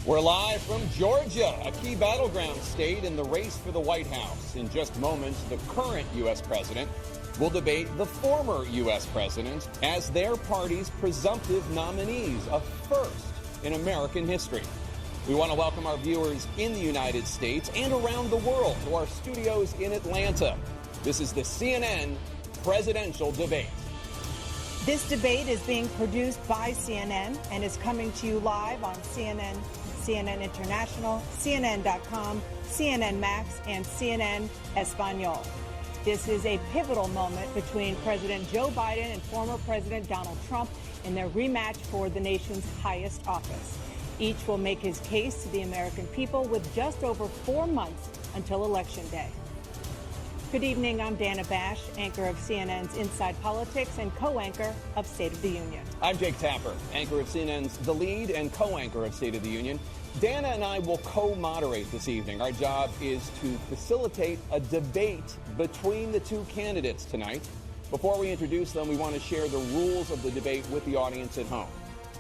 We're live from Georgia, a key battleground state in the race for the White House. In just moments, the current U.S. president will debate the former U.S. president as their party's presumptive nominees, a first in American history. We want to welcome our viewers in the United States and around the world to our studios in Atlanta. This is the CNN presidential debate. This debate is being produced by CNN and is coming to you live on CNN, CNN International, CNN.com, CNN Max, and CNN Espanol. This is a pivotal moment between President Joe Biden and former President Donald Trump in their rematch for the nation's highest office. Each will make his case to the American people with just over 4 months until Election Day. Good evening, I'm Dana Bash, anchor of CNN's Inside Politics and co-anchor of State of the Union. I'm Jake Tapper, anchor of CNN's The Lead and co-anchor of State of the Union. Dana and I will co-moderate this evening. Our job is to facilitate a debate between the two candidates tonight. Before we introduce them, we want to share the rules of the debate with the audience at home.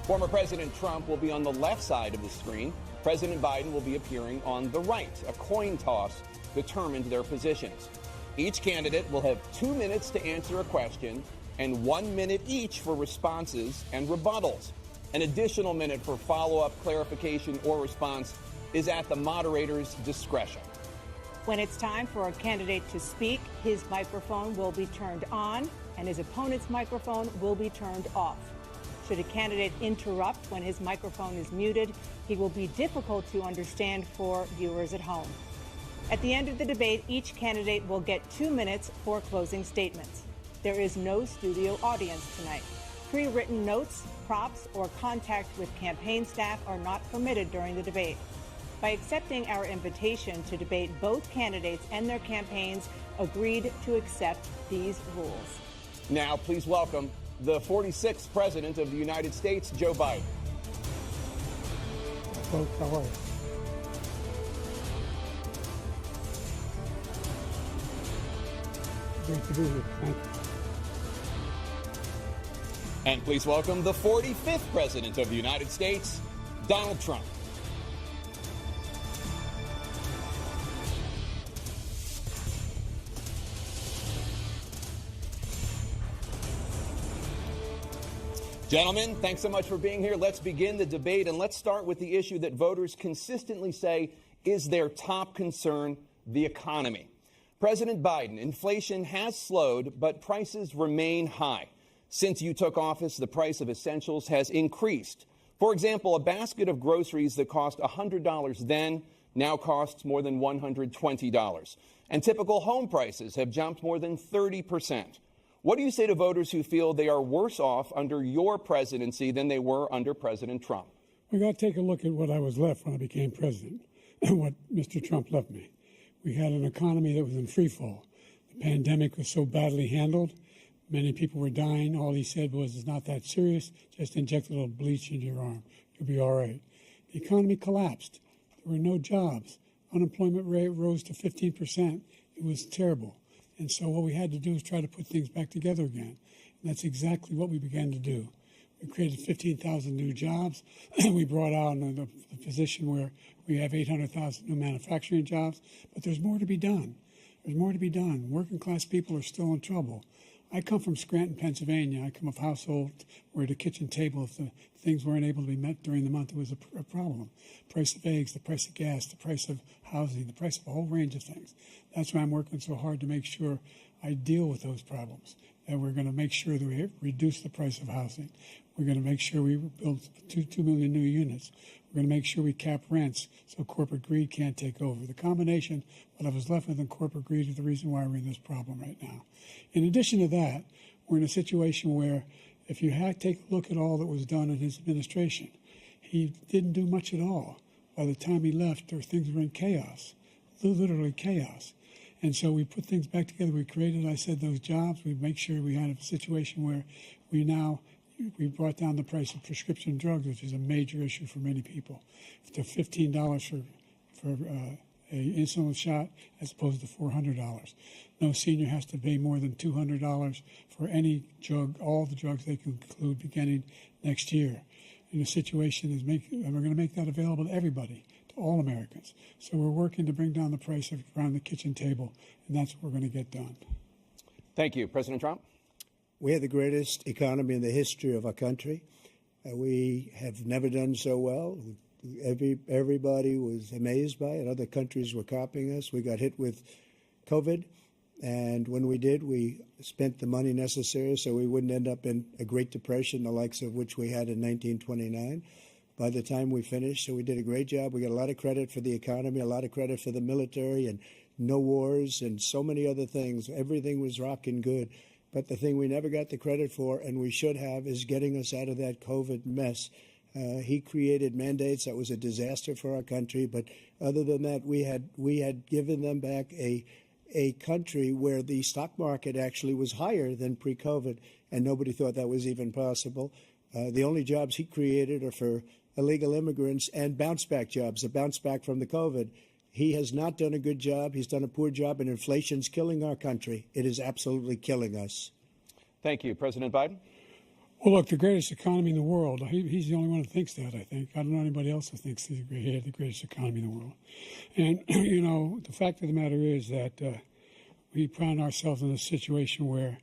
Former President Trump will be on the left side of the screen. President Biden will be appearing on the right. A coin toss determined their positions. Each candidate will have 2 minutes to answer a question and 1 minute each for responses and rebuttals. An additional minute for follow-up, clarification, or response is at the moderator's discretion. When it's time for a candidate to speak, his microphone will be turned on and his opponent's microphone will be turned off. Should a candidate interrupt when his microphone is muted, he will be difficult to understand for viewers at home. At the end of the debate, each candidate will get 2 minutes for closing statements. There is no studio audience tonight. Pre-written notes, props, or contact with campaign staff are not permitted during the debate. By accepting our invitation to debate, both candidates and their campaigns agreed to accept these rules. Now, please welcome the 46th President of the United States, Joe Biden. Folks, how are you? Great to be here. Thank you. And please welcome the 45th President of the United States, Donald Trump. Gentlemen, thanks so much for being here. Let's begin the debate, and let's start with the issue that voters consistently say is their top concern, the economy. President Biden, inflation has slowed, but prices remain high. Since you took office, the price of essentials has increased. For example, a basket of groceries that cost $100 then now costs more than $120. And typical home prices have jumped more than 30%. What do you say to voters who feel they are worse off under your presidency than they were under President Trump? We got to take a look at what I was left when I became president and what Mr. Trump left me. We had an economy that was in free fall. The pandemic was so badly handled. Many people were dying. All he said was, it's not that serious. Just inject a little bleach into your arm. You'll be all right. The economy collapsed. There were no jobs. Unemployment rate rose to 15%. It was terrible. And so what we had to do was try to put things back together again. And that's exactly what we began to do. We created 15,000 new jobs. We brought out a position where we have 800,000 new manufacturing jobs. But there's more to be done. There's more to be done. Working class people are still in trouble. I come from Scranton, Pennsylvania. I come of a household where the kitchen table, if the things weren't able to be met during the month, it was a problem. Price of eggs, the price of gas, the price of housing, the price of a whole range of things. That's why I'm working so hard to make sure I deal with those problems. And we're going to make sure that we reduce the price of housing. We're going to make sure we build 2 million new units. We're going to make sure we cap rents so corporate greed can't take over. The combination, what I was left with in corporate greed, is the reason why we're in this problem right now. In addition to that, we're in a situation where if you take a look at all that was done in his administration, he didn't do much at all. By the time he left, things were in chaos, literally chaos. And so we put things back together. We created, I said, those jobs. We make sure we had a situation where we brought down the price of prescription drugs, which is a major issue for many people, to $15 for an insulin shot as opposed to $400. No senior has to pay more than $200 for any drug, all the drugs they can include beginning next year. in a situation and we're going to make that available to everybody, to all Americans. So we're working to bring down the price around the kitchen table, and that's what we're going to get done. Thank you. President Trump? We have the greatest economy in the history of our country. We have never done so well. Everybody was amazed by it. Other countries were copying us. We got hit with COVID, and when we did, we spent the money necessary so we wouldn't end up in a Great Depression, the likes of which we had in 1929. By the time we finished, so we did a great job. We got a lot of credit for the economy, a lot of credit for the military, and no wars, and so many other things. Everything was rocking good. But the thing we never got the credit for, and we should have, is getting us out of that COVID mess. He created mandates that was a disaster for our country. But other than that, we had given them back a country where the stock market actually was higher than pre-COVID, and nobody thought that was even possible. The only jobs he created are for illegal immigrants and bounce-back jobs, a bounce-back from the COVID. He has not done a good job. He's done a poor job, and inflation's killing our country. It is absolutely killing us. Thank you. President Biden? Well, look, the greatest economy in the world, he's the only one who thinks that, I think. I don't know anybody else who thinks he had the greatest economy in the world. And, you know, the fact of the matter is that we found ourselves in a situation where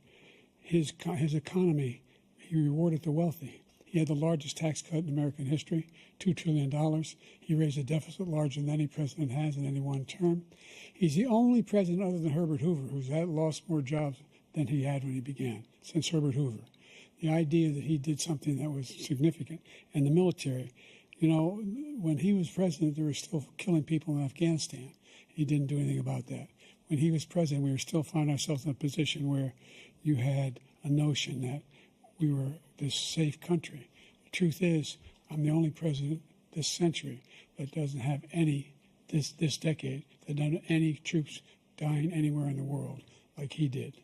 his economy, he rewarded the wealthy. He had the largest tax cut in American history, $2 trillion. He raised a deficit larger than any president has in any one term. He's the only president other than Herbert Hoover who's lost more jobs than he had when he began, since Herbert Hoover. The idea that he did something that was significant. And the military, you know, when he was president, they were still killing people in Afghanistan. He didn't do anything about that. When he was president, we were still finding ourselves in a position where you had a notion that we were this safe country. The truth is, I'm the only president this century that doesn't have this decade, that doesn't have any troops dying anywhere in the world like he did.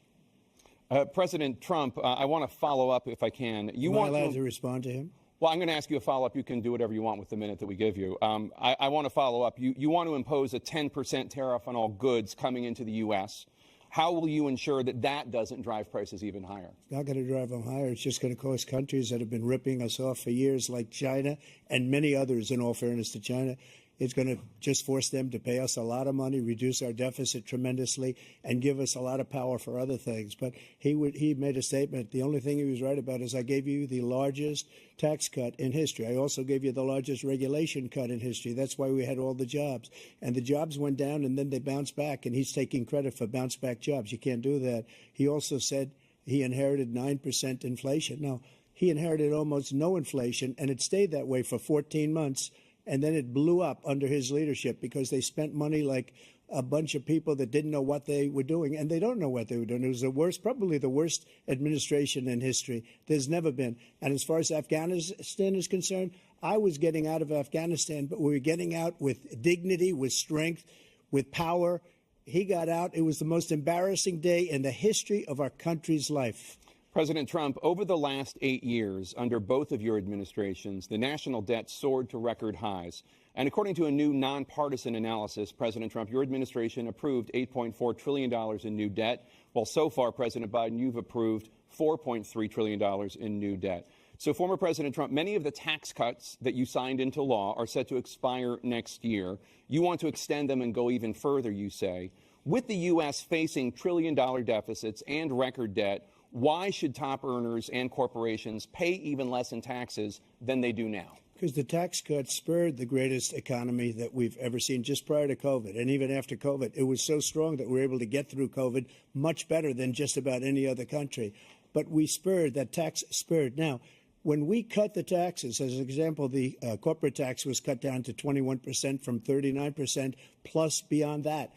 President Trump, I want to follow up if I can. Am I allowed to respond to him? Well, I'm going to ask you a follow-up. You can do whatever you want with the minute that we give you. I want to follow up. You want to impose a 10% tariff on all goods coming into the U.S. How will you ensure that that doesn't drive prices even higher? It's not going to drive them higher. It's just going to cost countries that have been ripping us off for years, like China and many others, in all fairness to China. It's going to just force them to pay us a lot of money, reduce our deficit tremendously, and give us a lot of power for other things. But he made a statement. The only thing he was right about is I gave you the largest tax cut in history. I also gave you the largest regulation cut in history. That's why we had all the jobs. And the jobs went down, and then they bounced back, and he's taking credit for bounce-back jobs. You can't do that. He also said he inherited 9% inflation. Now, he inherited almost no inflation, and it stayed that way for 14 months. And then it blew up under his leadership because they spent money like a bunch of people that didn't know what they were doing. And they don't know what they were doing. It was the worst, probably the worst administration in history. There's never been. And as far as Afghanistan is concerned, I was getting out of Afghanistan, but we were getting out with dignity, with strength, with power. He got out. It was the most embarrassing day in the history of our country's life. President Trump, over the last 8 years, under both of your administrations, the national debt soared to record highs. And according to a new nonpartisan analysis, President Trump, your administration approved $8.4 trillion in new debt, while so far, President Biden, you've approved $4.3 trillion in new debt. So, former President Trump, many of the tax cuts that you signed into law are set to expire next year. You want to extend them and go even further, you say. With the U.S. facing trillion-dollar deficits and record debt, why should top earners and corporations pay even less in taxes than they do now? Because the tax cuts spurred the greatest economy that we've ever seen just prior to COVID. And even after COVID, it was so strong that we were able to get through COVID much better than just about any other country. But we spurred, that tax spurred. Now, when we cut the taxes, as an example, the corporate tax was cut down to 21% from 39%, plus beyond that.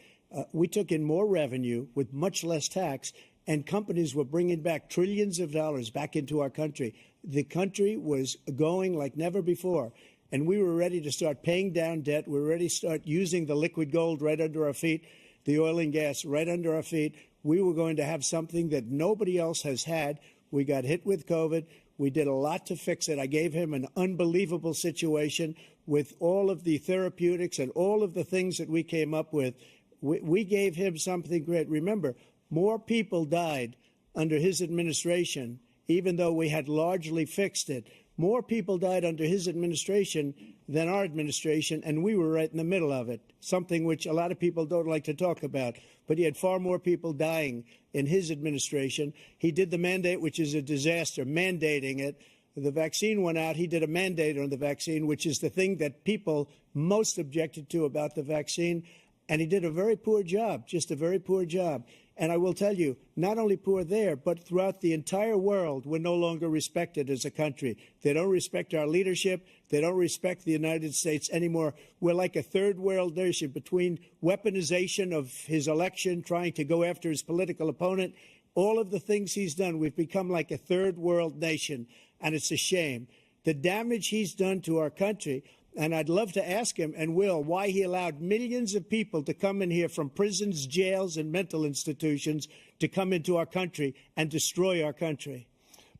We took in more revenue with much less tax, and companies were bringing back trillions of dollars back into our country. The country was going like never before, and we were ready to start paying down debt. We were ready to start using the liquid gold right under our feet, the oil and gas right under our feet. We were going to have something that nobody else has had. We got hit with COVID. We did a lot to fix it. I gave him an unbelievable situation with all of the therapeutics and all of the things that we came up with. We gave him something great. Remember, more people died under his administration, even though we had largely fixed it. More people died under his administration than our administration, and we were right in the middle of it, something which a lot of people don't like to talk about. But he had far more people dying in his administration. He did the mandate, which is a disaster, mandating it. The vaccine went out. He did a mandate on the vaccine, which is the thing that people most objected to about the vaccine. And he did a very poor job, just a very poor job. And I will tell you, not only poor there, but throughout the entire world, we're no longer respected as a country. They don't respect our leadership. They don't respect the United States anymore. We're like a third world nation between weaponization of his election, trying to go after his political opponent, all of the things he's done. We've become like a third world nation, and it's a shame. The damage he's done to our country. And I'd love to ask him, and will, why he allowed millions of people to come in here from prisons, jails, and mental institutions to come into our country and destroy our country.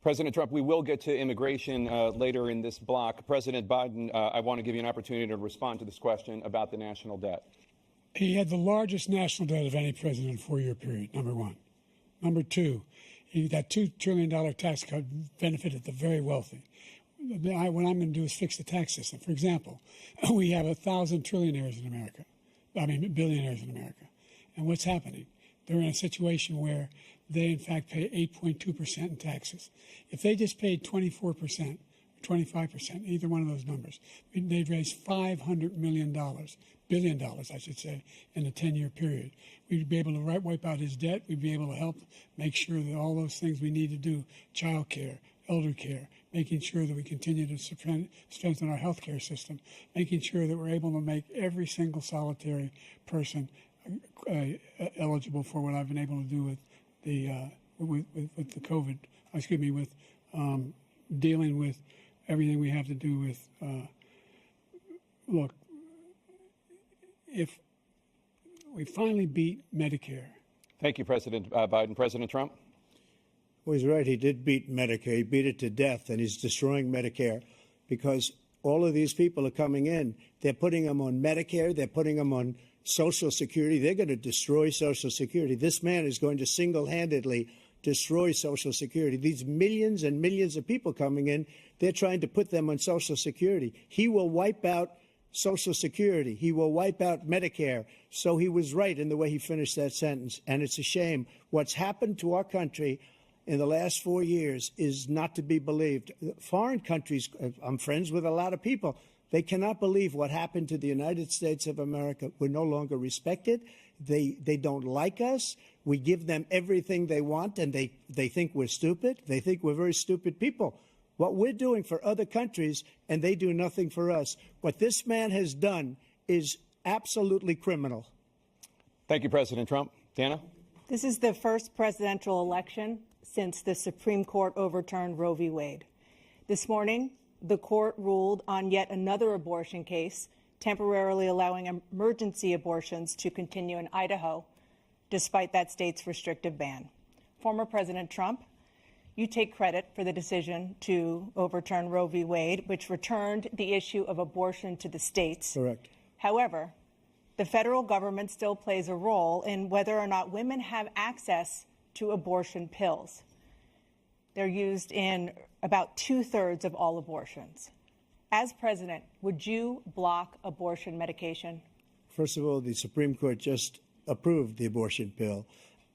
President Trump, we will get to immigration later in this block. President Biden, I want to give you an opportunity to respond to this question about the national debt. He had the largest national debt of any president in a 4-year period, number one. Number two, that $2 trillion tax cut benefited the very wealthy. What I'm going to do is fix the tax system. For example, we have 1,000 trillionaires in America. Billionaires in America. And what's happening? They're in a situation where they, in fact, pay 8.2% in taxes. If they just paid 24%, 25%, either one of those numbers, they'd raise $500 million, billion dollars, I should say, in a 10-year period. We'd be able to wipe out his debt. We'd be able to help make sure that all those things we need to do, child care, elder care, making sure that we continue to strengthen our health care system, making sure that we're able to make every single solitary person eligible for what I've been able to do with the with the COVID, with dealing with everything we have to do with, look, if we finally beat Medicare. Thank you, President Biden. President Trump? Well, he's right. He did beat Medicare. He beat it to death, and he's destroying Medicare because all of these people are coming in. They're putting them on Medicare. They're putting them on Social Security. They're going to destroy Social Security. This man is going to single-handedly destroy Social Security. These millions and millions of people coming in, they're trying to put them on Social Security. He will wipe out Social Security. He will wipe out Medicare. So he was right in the way he finished that sentence. And it's a shame. What's happened to our country in the last 4 years is not to be believed. Foreign countries, I'm friends with a lot of people, they cannot believe what happened to the United States of America. We're no longer respected. They don't like us. We give them everything they want, and they think we're stupid. They think we're very stupid people. What we're doing for other countries, and they do nothing for us. What this man has done is absolutely criminal. Thank you, President Trump. Dana? This is the first presidential election since the Supreme Court overturned Roe v. Wade. This morning, the court ruled on yet another abortion case, temporarily allowing emergency abortions to continue in Idaho, despite that state's restrictive ban. Former President Trump, you take credit for the decision to overturn Roe v. Wade, which returned the issue of abortion to the states. Correct. However, the federal government still plays a role in whether or not women have access to abortion pills. They're used in about 2/3 of all abortions. As president, would you block abortion medication? First of all, the Supreme Court just approved the abortion pill,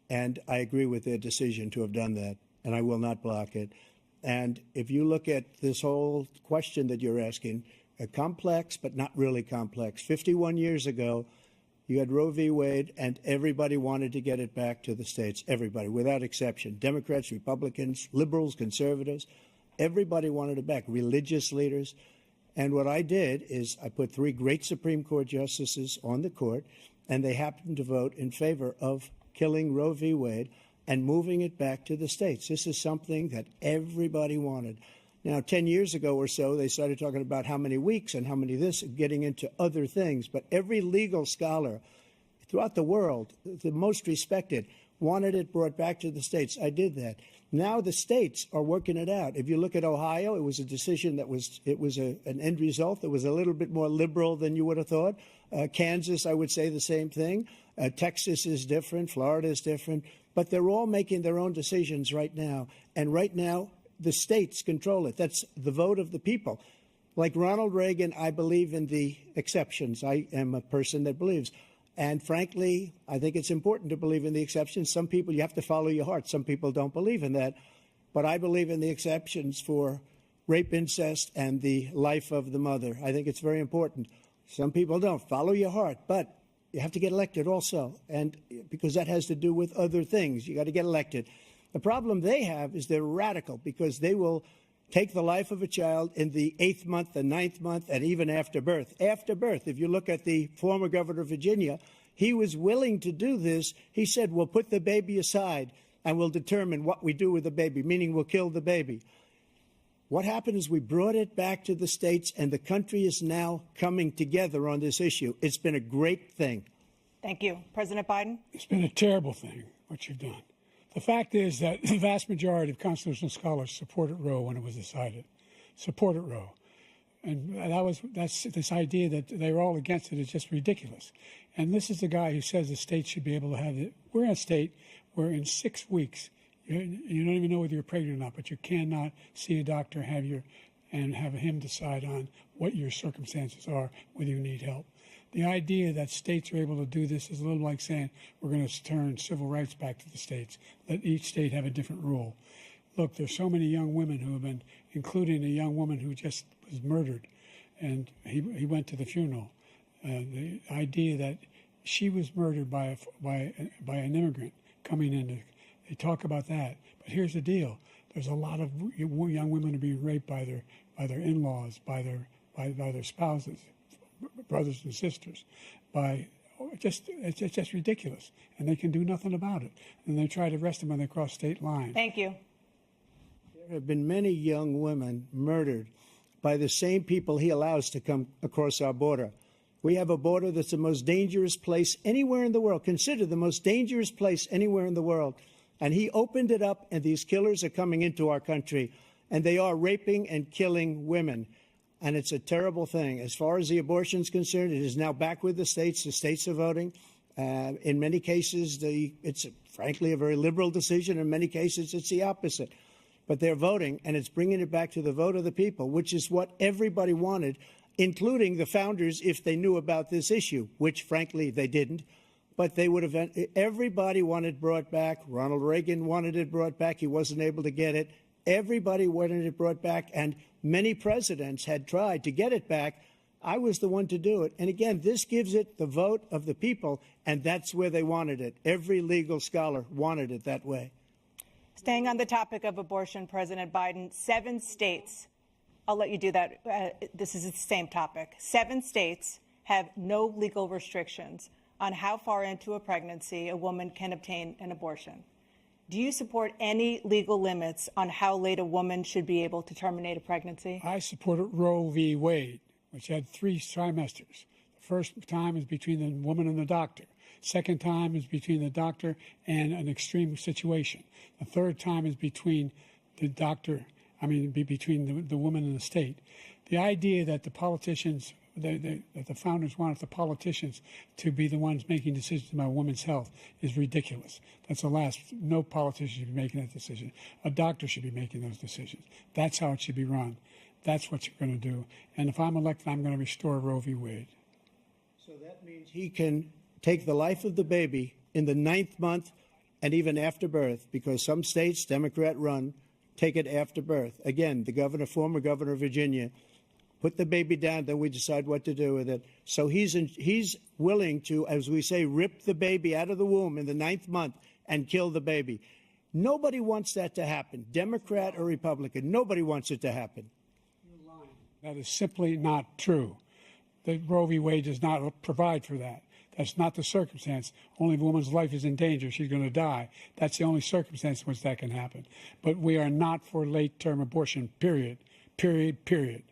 and I agree with their decision to have done that, and I will not block it. And if you look at this whole question that you're asking, complex but not really complex. 51 years ago, you had Roe v. Wade, and everybody wanted to get it back to the states. Everybody, without exception. Democrats, Republicans, liberals, conservatives. Everybody wanted it back. Religious leaders. And what I did is I put 3 great Supreme Court justices on the court, and they happened to vote in favor of killing Roe v. Wade and moving it back to the states. This is something that everybody wanted. Now, 10 years ago or so, they started talking about how many weeks and how many this, getting into other things. But every legal scholar throughout the world, the most respected, wanted it brought back to the states. I did that. Now the states are working it out. If you look at Ohio, it was a decision that was an end result that was a little bit more liberal than you would have thought. Kansas, I would say the same thing. Texas is different. Florida is different. But they're all making their own decisions right now. And right now, the states control it. That's the vote of the people. Like Ronald Reagan, I believe in the exceptions. I am a person that believes. And frankly, I think it's important to believe in the exceptions. Some people, you have to follow your heart. Some people don't believe in that. But I believe in the exceptions for rape, incest, and the life of the mother. I think it's very important. Some people don't. Follow your heart. But you have to get elected also. And because that has to do with other things. You got to get elected. The problem they have is they're radical because they will take the life of a child in the 8th month, the 9th month, and even after birth. After birth, if you look at the former governor of Virginia, he was willing to do this. He said, we'll put the baby aside and we'll determine what we do with the baby, meaning we'll kill the baby. What happened is we brought it back to the states, and the country is now coming together on this issue. It's been a great thing. Thank you. President Biden? It's been a terrible thing, what you've done. The fact is that the vast majority of constitutional scholars supported Roe when it was decided. Supported Roe. And that's this idea that they were all against it is just ridiculous. And this is the guy who says the state should be able to have it. We're in a state where in 6 weeks, you don't even know whether you're pregnant or not, but you cannot see a doctor and have him decide on what your circumstances are, whether you need help. The idea that states are able to do this is a little like saying we're going to turn civil rights back to the states, let each state have a different rule. Look, there's so many young women who have been, including a young woman who just was murdered, and he went to the funeral. The idea that she was murdered by an immigrant coming in, they talk about that. But here's the deal: there's a lot of young women who are being raped by their in-laws, by their spouses, brothers and sisters, it's just ridiculous, and they can do nothing about it. And they try to arrest them when they cross state lines. Thank you. There have been many young women murdered by the same people he allows to come across our border. We have a border that's the most dangerous place anywhere in the world, considered the most dangerous place anywhere in the world. And he opened it up, and these killers are coming into our country, and they are raping and killing women. And it's a terrible thing. As far as the abortion is concerned, it is now back with the states. The states are voting. In many cases, it's frankly a very liberal decision. In many cases, it's the opposite. But they're voting, and it's bringing it back to the vote of the people, which is what everybody wanted, including the founders, if they knew about this issue, which, frankly, they didn't. But they would have. Everybody wanted it brought back. Ronald Reagan wanted it brought back. He wasn't able to get it. Everybody wanted it brought back, and many presidents had tried to get it back. I was the one to do it. And again, this gives it the vote of the people, and that's where they wanted it. Every legal scholar wanted it that way. Staying on the topic of abortion, President Biden, 7 states, I'll let you do that. This is the same topic. 7 states have no legal restrictions on how far into a pregnancy a woman can obtain an abortion. Do you support any legal limits on how late a woman should be able to terminate a pregnancy? I supported Roe v. Wade, which had 3 trimesters. The first time is between the woman and the doctor. Second time is between the doctor and an extreme situation. The third time is between the doctor, between the woman and the state. The idea that the politicians, that the founders wanted the politicians to be the ones making decisions about women's health is ridiculous. That's the last. No politician should be making that decision. A doctor should be making those decisions. That's how it should be run. That's what you're going to do. And if I'm elected, I'm going to restore Roe v. Wade. So that means he can take the life of the baby in the 9th month and even after birth, because some states, Democrat run, take it after birth. Again, the former governor of Virginia, put the baby down, then we decide what to do with it. So he's willing to, as we say, rip the baby out of the womb in the 9th month and kill the baby. Nobody wants that to happen, Democrat or Republican. Nobody wants it to happen. You're lying. That is simply not true. The Roe v. Wade does not provide for that. That's not the circumstance. Only if a woman's life is in danger, she's going to die. That's the only circumstance in which that can happen. But we are not for late-term abortion, period. Period, period.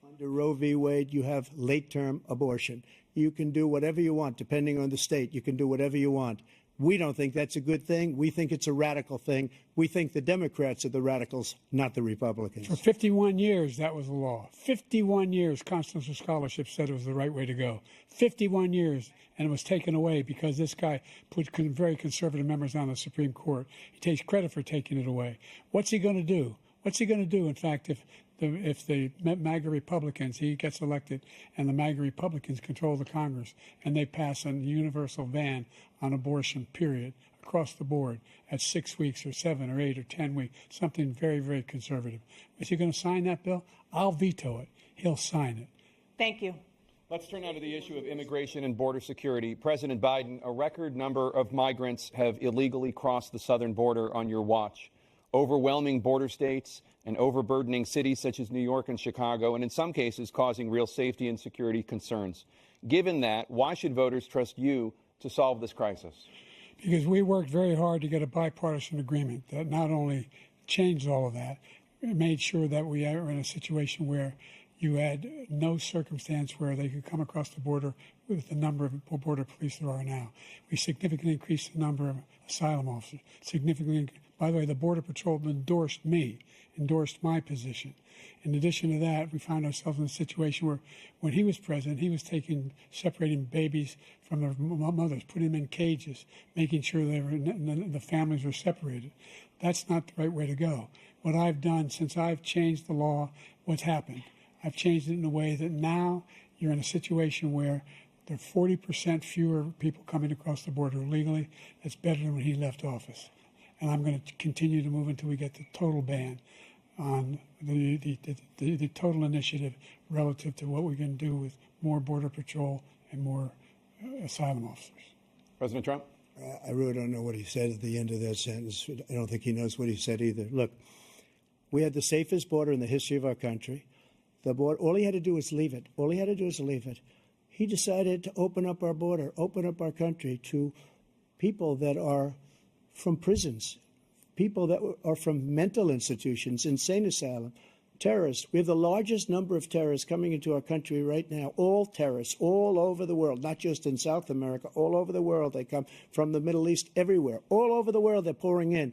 Under Roe v. Wade, you have late-term abortion. You can do whatever you want, depending on the state. You can do whatever you want. We don't think that's a good thing. We think it's a radical thing. We think the Democrats are the radicals, not the Republicans. For 51 years, that was the law. 51 years, constitutional scholarship said it was the right way to go. 51 years, and it was taken away because this guy put very conservative members on the Supreme Court. He takes credit for taking it away. What's he going to do? What's he going to do? In fact, if the MAGA Republicans, he gets elected, and the MAGA Republicans control the Congress, and they pass a universal ban on abortion, period, across the board at 6 weeks or 7 or 8 or 10 weeks, something very, very conservative. Is he going to sign that bill? I'll veto it. He'll sign it. Thank you. Let's turn now to the issue of immigration and border security. President Biden, a record number of migrants have illegally crossed the southern border on your watch. Overwhelming border states and overburdening cities such as New York and Chicago, and in some cases causing real safety and security concerns. Given that, why should voters trust you to solve this crisis? Because we worked very hard to get a bipartisan agreement that not only changed all of that, it made sure that we are in a situation where you had no circumstance where they could come across the border with the number of border police there are now. We significantly increased the number of asylum officers. By the way, the Border Patrol endorsed my position. In addition to that, we found ourselves in a situation where when he was president, he was separating babies from their mothers, putting them in cages, making sure the families were separated. That's not the right way to go. What I've done since I've changed the law, what's happened? I've changed it in a way that now you're in a situation where there are 40% fewer people coming across the border illegally. That's better than when he left office. And I'm going to continue to move until we get the total ban on the total initiative relative to what we can do with more Border Patrol and more asylum officers. President Trump? I really don't know what he said at the end of that sentence. I don't think he knows what he said either. Look, we had the safest border in the history of our country. The border, all he had to do was leave it. All he had to do was leave it. He decided to open up our border, open up our country to people that are from prisons, people that are from mental institutions, insane asylum, terrorists. We have the largest number of terrorists coming into our country right now, all terrorists, all over the world, not just in South America, all over the world. They come from the Middle East, everywhere. All over the world, they're pouring in.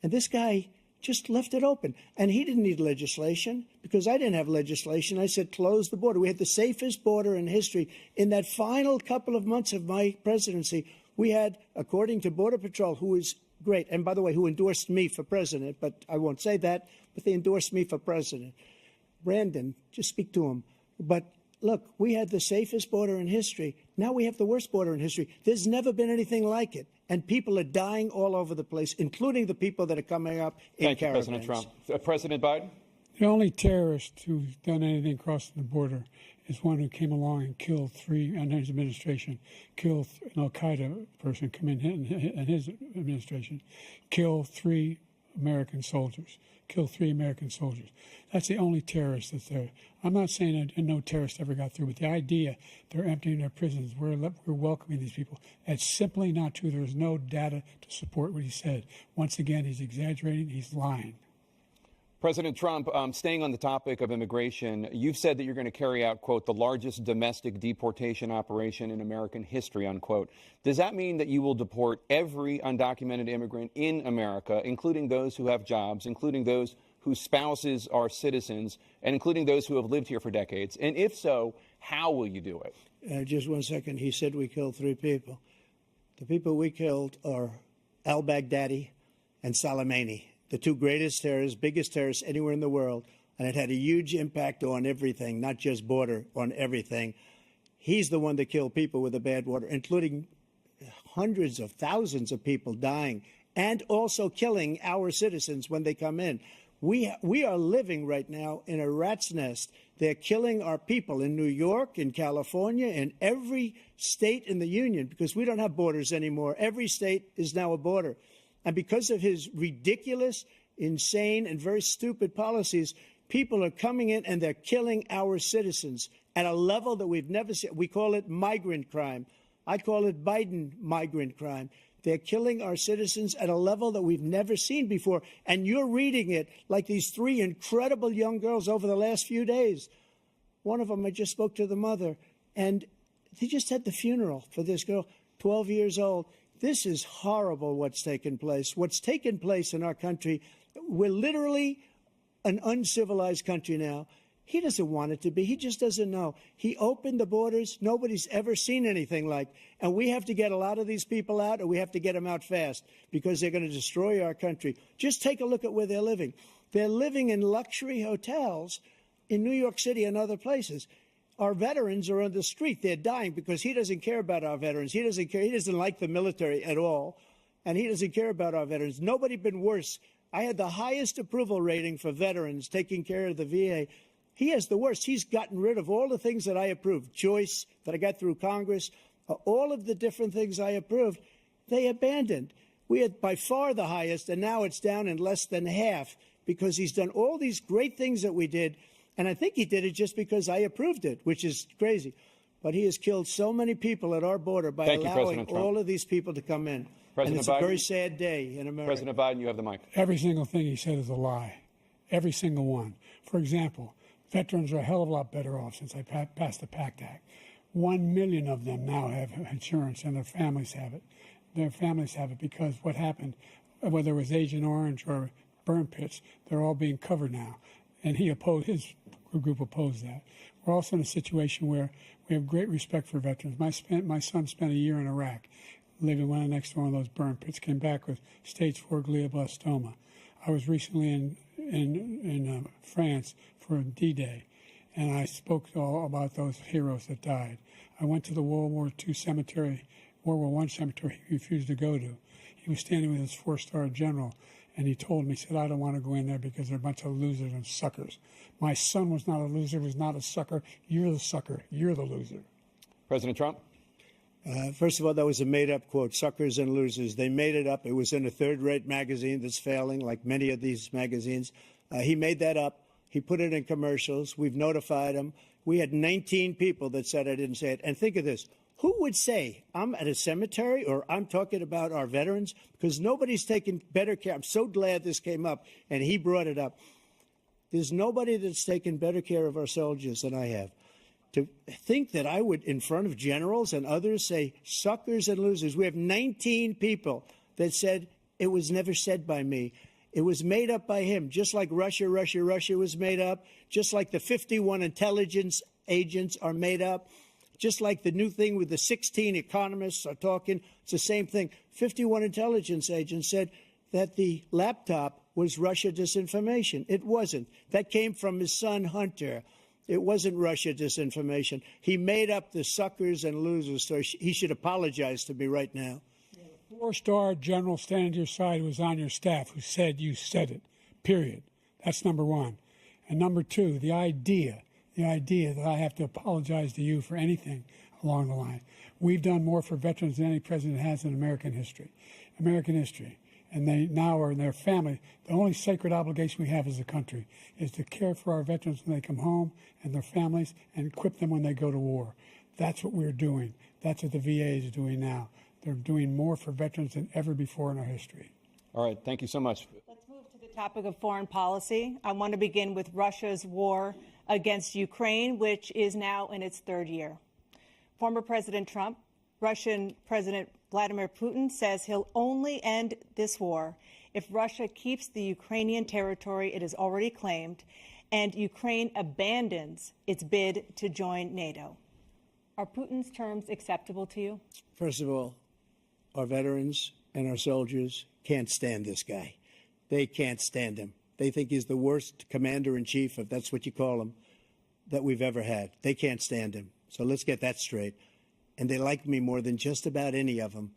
And this guy just left it open. And he didn't need legislation because I didn't have legislation. I said, close the border. We had the safest border in history. In that final couple of months of my presidency, we had, according to Border Patrol, who is great, and by the way, who endorsed me for president, but I won't say that, but they endorsed me for president. Brandon, just speak to him. But look, we had the safest border in history. Now we have the worst border in history. There's never been anything like it. And people are dying all over the place, including the people that are coming up in caravans. Thank you, President Trump. President Biden? The only terrorist who's done anything crossing the border is one who came along and killed three, and his administration, killed an al-Qaeda person come in his administration, killed three American soldiers. That's the only terrorist that's there. I'm not saying that no terrorist ever got through, but the idea they're emptying their prisons, we're welcoming these people, that's simply not true. There's no data to support what he said. Once again, he's exaggerating, he's lying. President Trump, staying on the topic of immigration, you've said that you're going to carry out, quote, the largest domestic deportation operation in American history, unquote. Does that mean that you will deport every undocumented immigrant in America, including those who have jobs, including those whose spouses are citizens, and including those who have lived here for decades? And if so, how will you do it? Just 1 second. He said we killed 3 people. The people we killed are al-Baghdadi and Soleimani, the 2 greatest terrorists, biggest terrorists anywhere in the world, and it had a huge impact on everything, not just border, on everything. He's the one that killed people with the bad water, including hundreds of thousands of people dying, and also killing our citizens when they come in. We are living right now in a rat's nest. They're killing our people in New York, in California, in every state in the union, because we don't have borders anymore. Every state is now a border. And because of his ridiculous, insane, and very stupid policies, people are coming in and they're killing our citizens at a level that we've never seen. We call it migrant crime. I call it Biden migrant crime. They're killing our citizens at a level that we've never seen before. And you're reading it like these 3 incredible young girls over the last few days. One of them, I just spoke to the mother, and they just had the funeral for this girl, 12 years old. This is horrible what's taken place. What's taken place in our country, we're literally an uncivilized country now. He doesn't want it to be. He just doesn't know. He opened the borders. Nobody's ever seen anything like. And we have to get a lot of these people out, and we have to get them out fast because they're going to destroy our country. Just take a look at where they're living. They're living in luxury hotels in New York City and other places. Our veterans are on the street. They're dying because he doesn't care about our veterans. He doesn't care. He doesn't like the military at all, and he doesn't care about our veterans. Nobody been worse. I had the highest approval rating for veterans taking care of the VA. He has the worst. He's gotten rid of all the things that I approved. Choice that I got through Congress, all of the different things I approved, they abandoned. We had by far the highest, and now it's down in less than half because he's done all these great things that we did. And I think he did it just because I approved it, which is crazy. But he has killed so many people at our border by allowing all of these people to come in. And it's a very sad day in America. President Biden, you have the mic. Every single thing he said is a lie. Every single one. For example, veterans are a hell of a lot better off since I passed the PACT Act. 1 million of them now have insurance, and their families have it. Their families have it because what happened, whether it was Agent Orange or burn pits, they're all being covered now. And his group opposed that. We're also in a situation where we have great respect for veterans. My son spent a year in Iraq, living right next to one of those burn pits, came back with stage 4 glioblastoma. I was recently in France for D-Day, and I spoke all about those heroes that died. I went to the World War I cemetery he refused to go to. He was standing with his 4-star general, and he told me, he said, I don't want to go in there because they're a bunch of losers and suckers. My son was not a loser, was not a sucker. You're the sucker. You're the loser. President Trump? First of all, that was a made-up quote, suckers and losers. They made it up. It was in a third-rate magazine that's failing, like many of these magazines. He made that up. He put it in commercials. We've notified him. We had 19 people that said I didn't say it. And think of this. Who would say I'm at a cemetery or I'm talking about our veterans? Because nobody's taken better care. I'm so glad this came up, and he brought it up. There's nobody that's taken better care of our soldiers than I have. To think that I would, in front of generals and others, say suckers and losers. We have 19 people that said it was never said by me. It was made up by him, just like Russia was made up, just like the 51 intelligence agents are made up, just like the new thing with the 16 economists are talking. It's the same thing. 51 intelligence agents said that the laptop was Russia disinformation. It wasn't. That came from his son, Hunter. It wasn't Russia disinformation. He made up the suckers and losers, so he should apologize to me right now. 4-star general standing to your side who was on your staff who said you said it, period. That's number one. And number two, the idea that I have to apologize to you for anything along the line. We've done more for veterans than any president has in American history. And they now are in their family. The only sacred obligation we have as a country is to care for our veterans when they come home and their families and equip them when they go to war. That's what we're doing. That's what the VA is doing now. They're doing more for veterans than ever before in our history. All right. Thank you so much. Let's move to the topic of foreign policy. I want to begin with Russia's war against Ukraine, which is now in its third year. Former President Trump, Russian President Vladimir Putin says he'll only end this war if Russia keeps the Ukrainian territory it has already claimed and Ukraine abandons its bid to join NATO. Are Putin's terms acceptable to you? First of all, our veterans and our soldiers can't stand this guy. They can't stand him. They think he's the worst commander-in-chief, if that's what you call him, that we've ever had. They can't stand him. So let's get that straight. And they like me more than just about any of them.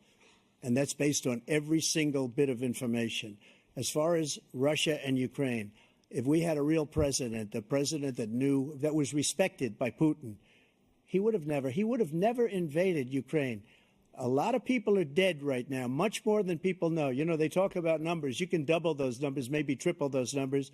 And that's based on every single bit of information. As far as Russia and Ukraine, if we had a real president, a president that knew, that was respected by Putin, he would have never invaded Ukraine. A lot of people are dead right now, much more than people know. You know, they talk about numbers. You can double those numbers, maybe triple those numbers.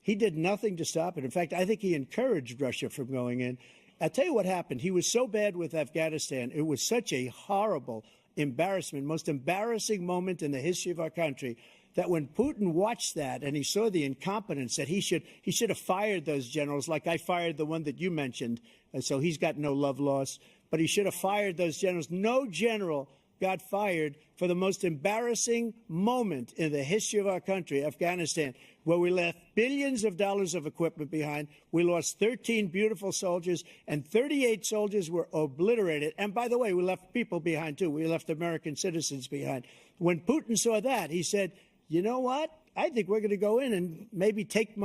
He did nothing to stop it. In fact, I think he encouraged Russia from going in. I'll tell you what happened. He was so bad with Afghanistan. It was such a horrible embarrassment, most embarrassing moment in the history of our country, that when Putin watched that and he saw the incompetence, that he should have fired those generals, like I fired the one that you mentioned. And so he's got no love lost. But he should have fired those generals. No general got fired for the most embarrassing moment in the history of our country, Afghanistan, where we left billions of dollars of equipment behind. We lost 13 beautiful soldiers, and 38 soldiers were obliterated. And by the way, we left people behind, too. We left American citizens behind. When Putin saw that, he said, you know what? I think we're going to go in and maybe take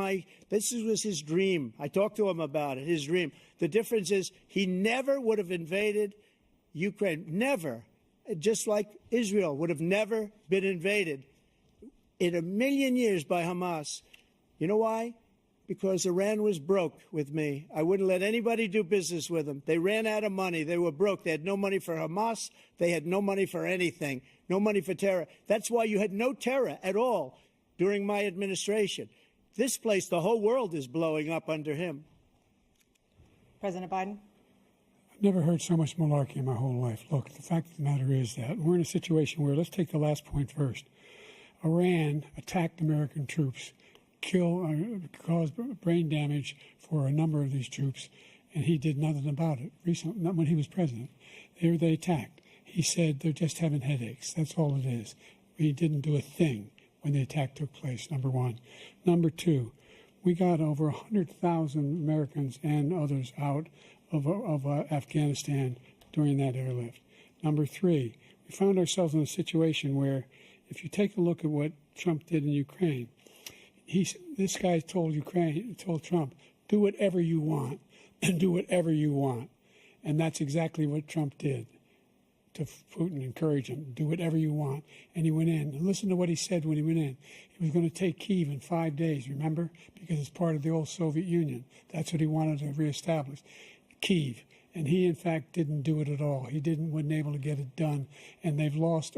this was his dream. I talked to him about it, his dream. The difference is he never would have invaded Ukraine. Never. Just like Israel would have never been invaded in a million years by Hamas. You know why? Because Iran was broke with me. I wouldn't let anybody do business with them. They ran out of money. They were broke. They had no money for Hamas. They had no money for anything. No money for terror. That's why you had no terror at all during my administration. This place, the whole world is blowing up under him. President Biden? I've never heard so much malarkey in my whole life. Look, the fact of the matter is that we're in a situation where, let's take the last point first. Iran attacked American troops, caused brain damage for a number of these troops, and he did nothing about it. Recently, not when he was president. They attacked. He said they're just having headaches. That's all it is. He didn't do a thing when the attack took place, number one. Number two, we got over 100,000 Americans and others out of Afghanistan during that airlift. Number three, we found ourselves in a situation where, if you take a look at what Trump did in Ukraine, this guy told Trump, do whatever you want, and do whatever you want. And that's exactly what Trump did to Putin, encourage him, do whatever you want. And he went in. And listen to what he said when he went in. He was going to take Kyiv in 5 days, remember? Because it's part of the old Soviet Union. That's what he wanted to reestablish, Kyiv. And he, in fact, didn't do it at all. He wasn't able to get it done. And they've lost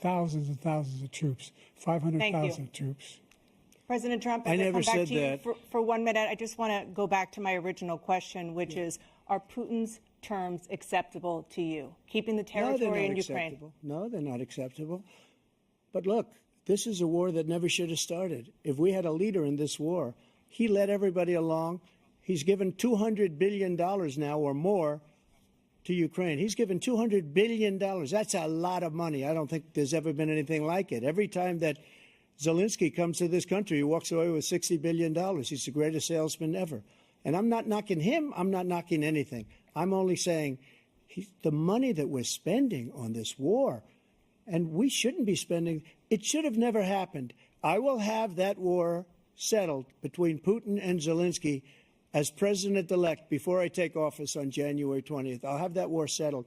thousands and thousands of troops, 500,000 troops. President Trump, I never come back said to you that. for 1 minute. I just want to go back to my original question, which is, are Putin's terms acceptable to you? Keeping the territory in Ukraine? No, they're not acceptable. But look, this is a war that never should have started. If we had a leader in this war, he led everybody along. He's given $200 billion now or more to Ukraine. He's given $200 billion. That's a lot of money. I don't think there's ever been anything like it. Every time that Zelensky comes to this country, he walks away with $60 billion. He's the greatest salesman ever. And I'm not knocking him. I'm not knocking anything. I'm only saying the money that we're spending on this war, and we shouldn't be spending, it should have never happened. I will have that war settled between Putin and Zelensky as president-elect before I take office on January 20th. I'll have that war settled.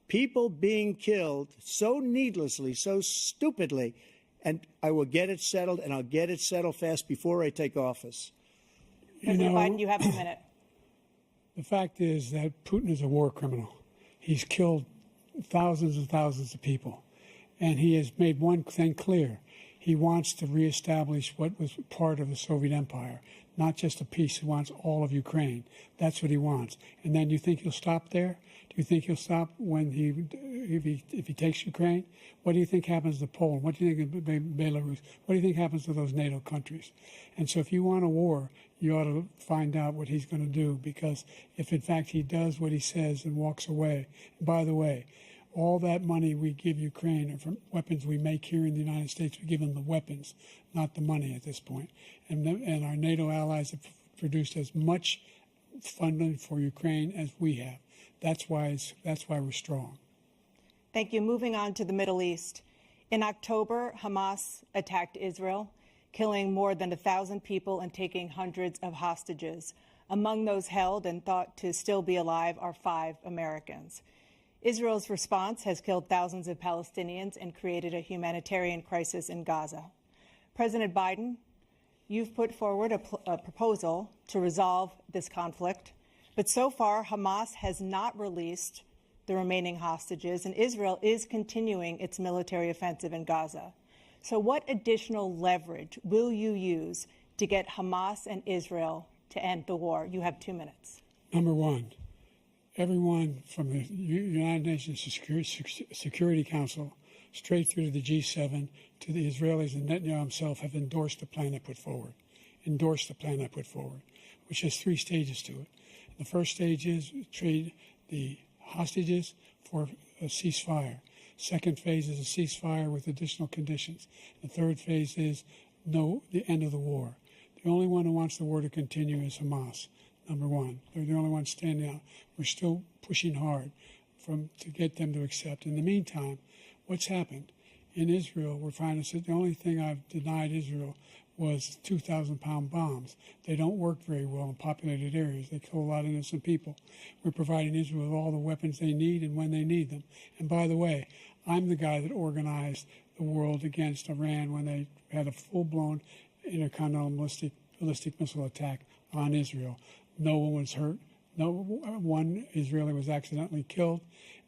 People being killed so needlessly, so stupidly, and I will get it settled, and I'll get it settled fast before I take office. President Biden, you have a minute. The fact is that Putin is a war criminal. He's killed thousands and thousands of people. And he has made one thing clear. He wants to reestablish what was part of the Soviet Empire, not just a piece. He wants all of Ukraine. That's what he wants. And then you think he'll stop there? Do you think he'll stop when if he takes Ukraine? What do you think happens to Poland? What do you think of Belarus? What do you think happens to those NATO countries? And so if you want a war, you ought to find out what he's going to do, because if, in fact, he does what he says and walks away, and by the way, all that money we give Ukraine are from weapons we make here in the United States. We give them the weapons, not the money at this point. And our NATO allies have produced as much funding for Ukraine as we have. That's why we're strong. Thank you. Moving on to the Middle East. In October, Hamas attacked Israel, killing more than 1,000 people and taking hundreds of hostages. Among those held and thought to still be alive are 5 Americans. Israel's response has killed thousands of Palestinians and created a humanitarian crisis in Gaza. President Biden, you've put forward a proposal to resolve this conflict, but so far Hamas has not released the remaining hostages, and Israel is continuing its military offensive in Gaza. So what additional leverage will you use to get Hamas and Israel to end the war? You have 2 minutes. Number one, everyone from the United Nations Security Council straight through to the G7 to the Israelis and Netanyahu himself have endorsed the plan I put forward, which has 3 stages to it. The first stage is trade the hostages for a ceasefire. Second phase is a ceasefire with additional conditions. The third phase is the end of the war. The only one who wants the war to continue is Hamas, number one. They're the only ones standing out. We're still pushing hard to get them to accept. In the meantime, what's happened In Israel, we're trying to say the only thing I've denied Israel was 2,000-pound bombs. They don't work very well in populated areas. They kill a lot of innocent people. We're providing Israel with all the weapons they need and when they need them. And by the way, I'm the guy that organized the world against Iran when they had a full-blown intercontinental ballistic missile attack on Israel. No one was hurt. No one Israeli was accidentally killed,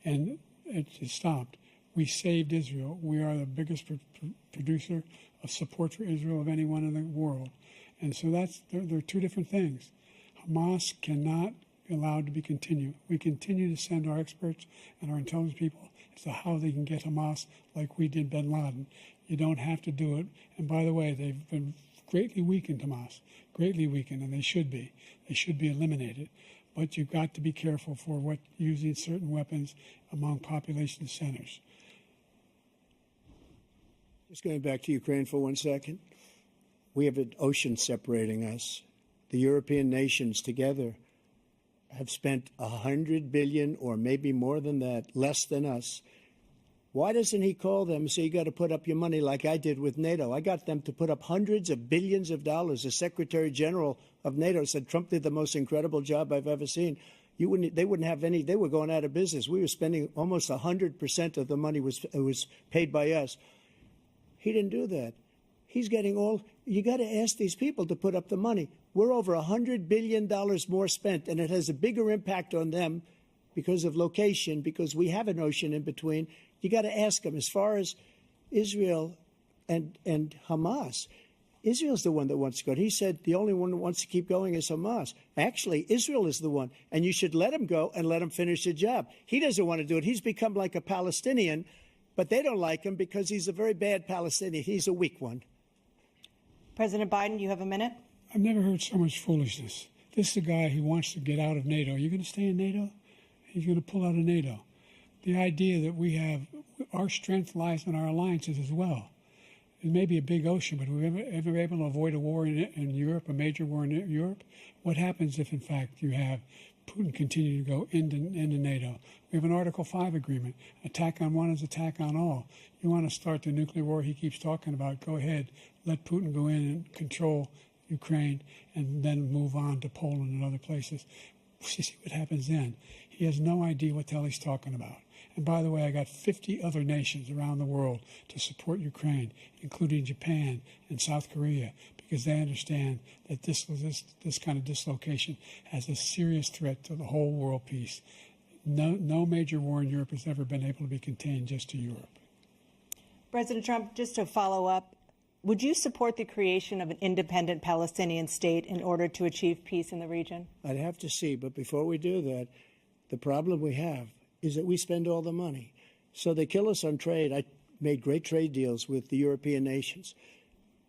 and it stopped. We saved Israel. We are the biggest producer of support for Israel of anyone in the world. And so there are two different things. Hamas cannot be allowed to be continued. We continue to send our experts and our intelligence people as to how they can get Hamas like we did bin Laden. You don't have to do it. And by the way, they've been greatly weakened, Hamas, greatly weakened, and they should be. They should be eliminated. But you've got to be careful for using certain weapons among population centers. Just going back to Ukraine for 1 second. We have an ocean separating us. The European nations together have spent $100 billion, or maybe more than that, less than us. Why doesn't he call them and say, you got to put up your money like I did with NATO? I got them to put up hundreds of billions of dollars. The Secretary General of NATO said Trump did the most incredible job I've ever seen. They wouldn't have any. They were going out of business. We were spending almost 100% of the money was paid by us. He didn't do that. He's getting all. You got to ask these people to put up the money. We're over $100 billion more spent, and it has a bigger impact on them because of location, because we have an ocean in between. You got to ask them. As far as Israel and Hamas, Israel's the one that wants to go. He said the only one that wants to keep going is Hamas. Actually, Israel is the one, and you should let him go and let him finish the job. He doesn't want to do it. He's become like a Palestinian, but they don't like him because he's a very bad Palestinian. He's a weak one. President Biden, you have a minute. I've never heard so much foolishness. This is a guy who wants to get out of NATO. Are you going to stay in NATO? He's going to pull out of NATO. The idea that we have our strength lies in our alliances as well. It may be a big ocean, but we're ever able to avoid a war in Europe, a major war in Europe? What happens if, in fact, you have Putin continue to go into NATO? We have an Article 5 agreement. Attack on one is attack on all. You want to start the nuclear war he keeps talking about, go ahead. Let Putin go in and control Ukraine and then move on to Poland and other places. You see what happens then. He has no idea what the hell he's talking about. And by the way, I got 50 other nations around the world to support Ukraine, including Japan and South Korea, because they understand that this kind of dislocation has a serious threat to the whole world peace. No major war in Europe has ever been able to be contained just to Europe. President Trump, just to follow up, would you support the creation of an independent Palestinian state in order to achieve peace in the region? I'd have to see, but before we do that, the problem we have is that we spend all the money. So they kill us on trade. I made great trade deals with the European nations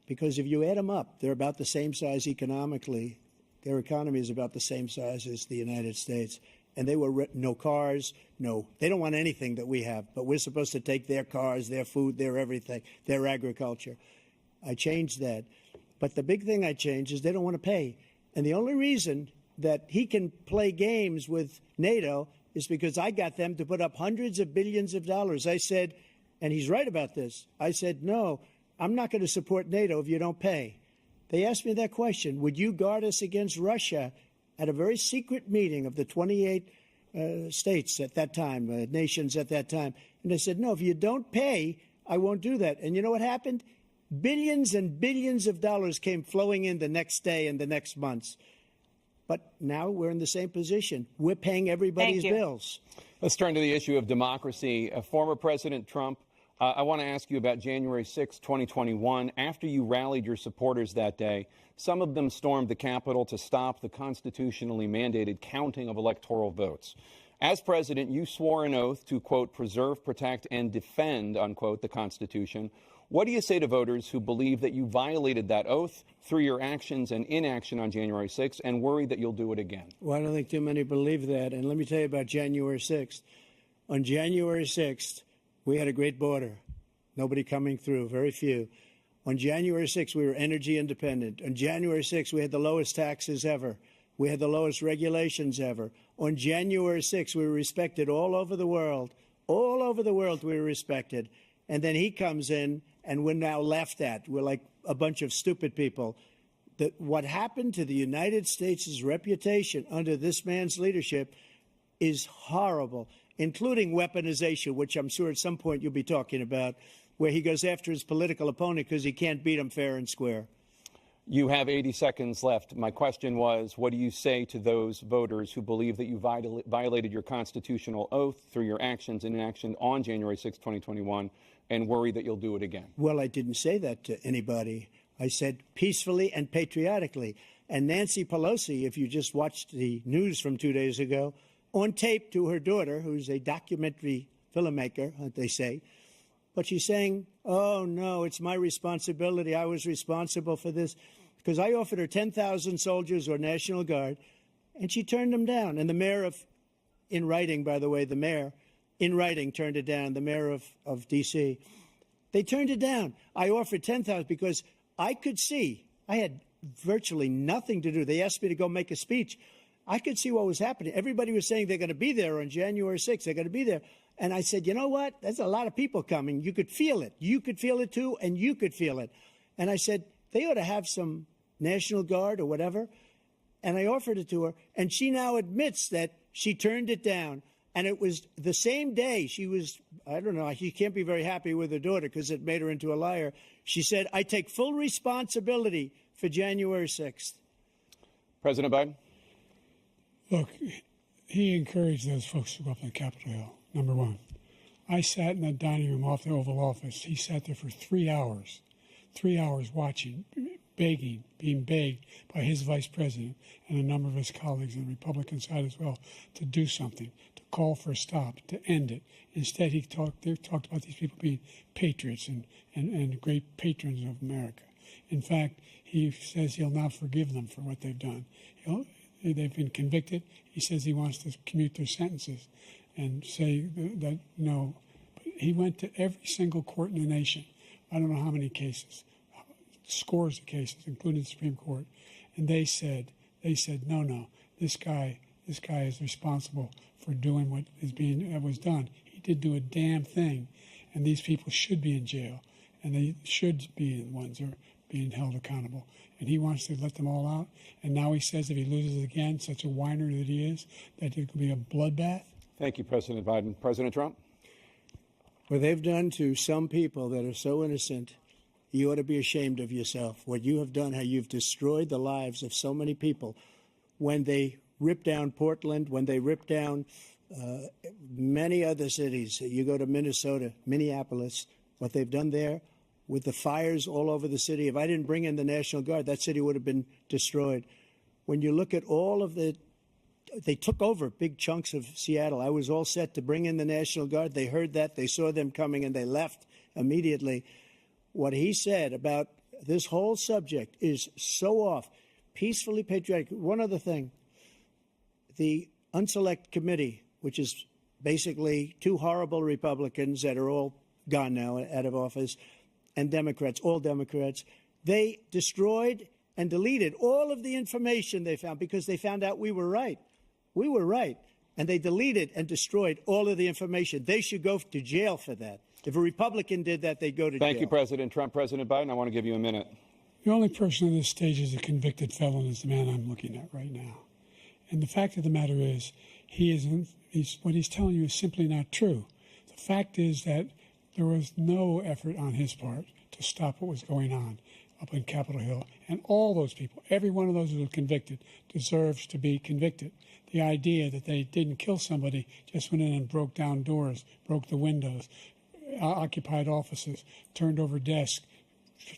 because if you add them up, they're about the same size economically. Their economy is about the same size as the United States. And they were no cars, they don't want anything that we have, but we're supposed to take their cars, their food, their everything, their agriculture. I changed that. But the big thing I changed is they don't want to pay. And the only reason that he can play games with NATO is because I got them to put up hundreds of billions of dollars. I said, and he's right about this, I said, no, I'm not going to support NATO if you don't pay. They asked me that question, would you guard us against Russia, at a very secret meeting of the 28 states at that time, nations at that time. And I said, no, if you don't pay, I won't do that. And you know what happened? Billions and billions of dollars came flowing in the next day and the next months. But now we're in the same position. We're paying everybody's bills. Let's turn to the issue of democracy. Former President Trump, I want to ask you about January 6, 2021. After you rallied your supporters that day, some of them stormed the Capitol to stop the constitutionally mandated counting of electoral votes. As president, you swore an oath to, quote, preserve, protect, and defend, unquote, the Constitution. What do you say to voters who believe that you violated that oath through your actions and inaction on January 6th and worry that you'll do it again? Well, I don't think too many believe that. And let me tell you about January 6th. On January 6th, we had a great border. Nobody coming through, very few. On January 6th, we were energy independent. On January 6th, we had the lowest taxes ever. We had the lowest regulations ever. On January 6th, we were respected all over the world. All over the world, we were respected. and then he comes in, and we're now laughed at. We're like a bunch of stupid people. What happened to the United States' reputation under this man's leadership is horrible, including weaponization, which I'm sure at some point you'll be talking about, where he goes after his political opponent because he can't beat him fair and square. You have 80 seconds left. My question was, what do you say to those voters who believe that you violated your constitutional oath through your actions and inaction on January 6, 2021, and worry that you'll do it again? Well, I didn't say that to anybody. I said peacefully and patriotically. And Nancy Pelosi, if you just watched the news from 2 days ago, on tape to her daughter, who's a documentary filmmaker, they say, but she's saying, oh, no, it's my responsibility. I was responsible for this because I offered her 10,000 soldiers or National Guard, and she turned them down. And the mayor in writing, by the way, the mayor in writing turned it down, the mayor of D.C. They turned it down. I offered 10,000 because I could see I had virtually nothing to do. They asked me to go make a speech. I could see what was happening. Everybody was saying they're going to be there on January 6th. They're going to be there. And I said, you know what? There's a lot of people coming. You could feel it. You could feel it, too, and you could feel it. And I said, they ought to have some National Guard or whatever. And I offered it to her. And she now admits that she turned it down. And it was the same day she was, I don't know, she can't be very happy with her daughter because it made her into a liar. She said, I take full responsibility for January 6th. President Biden? Look, he encouraged those folks to go up on Capitol Hill, number one. I sat in the dining room off the Oval Office. He sat there for 3 hours watching, begging, being begged by his vice president and a number of his colleagues on the Republican side as well to do something, to call for a stop, to end it. Instead, they talked about these people being patriots and great patrons of America. In fact, he says he'll not forgive them for what they've done. They've been convicted. He says he wants to commute their sentences and say that no. But he went to every single court in the nation. I don't know how many cases, scores of cases, including the Supreme Court. And they said, no, this guy is responsible for doing what was done. He did do a damn thing. And these people should be in jail. And they should be the ones who are being held accountable. And he wants to let them all out. And now he says if he loses again, such a whiner that he is, that it could be a bloodbath. Thank you, President Biden. President Trump? What they've done to some people that are so innocent, you ought to be ashamed of yourself. What you have done, how you've destroyed the lives of so many people. When they ripped down Portland, when they ripped down many other cities, you go to Minnesota, Minneapolis, what they've done there, with the fires all over the city. If I didn't bring in the National Guard, that city would have been destroyed. When you look at all of they took over big chunks of Seattle. I was all set to bring in the National Guard. They heard that. They saw them coming, and they left immediately. What he said about this whole subject is so off. Peacefully patriotic. One other thing. The Unselect Committee, which is basically two horrible Republicans that are all gone now, out of office, and Democrats, all Democrats, they destroyed and deleted all of the information they found because they found out we were right. We were right. And they deleted and destroyed all of the information. They should go to jail for that. If a Republican did that, they'd go to jail. Thank you, President Trump. President Biden, I want to give you a minute. The only person on this stage is a convicted felon is the man I'm looking at right now. And the fact of the matter is, what he's telling you is simply not true. The fact is that there was no effort on his part to stop what was going on up in Capitol Hill. And all those people, every one of those who were convicted, deserves to be convicted. The idea that they didn't kill somebody, just went in and broke down doors, broke the windows, occupied offices, turned over desks,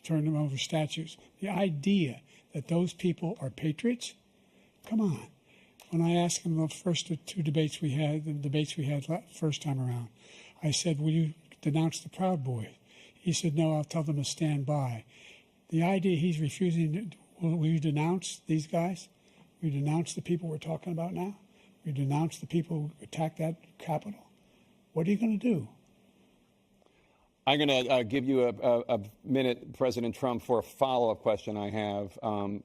turned them over statues. The idea that those people are patriots? Come on. When I asked him the first two debates we had, first time around, I said, will you denounce the Proud Boys? He said, no, I'll tell them to stand by. The idea he's refusing, will you denounce these guys? Will you denounce the people we're talking about now? Will you denounce the people who attacked that Capitol? What are you going to do? I'm going to give you a minute, President Trump, for a follow-up question I have.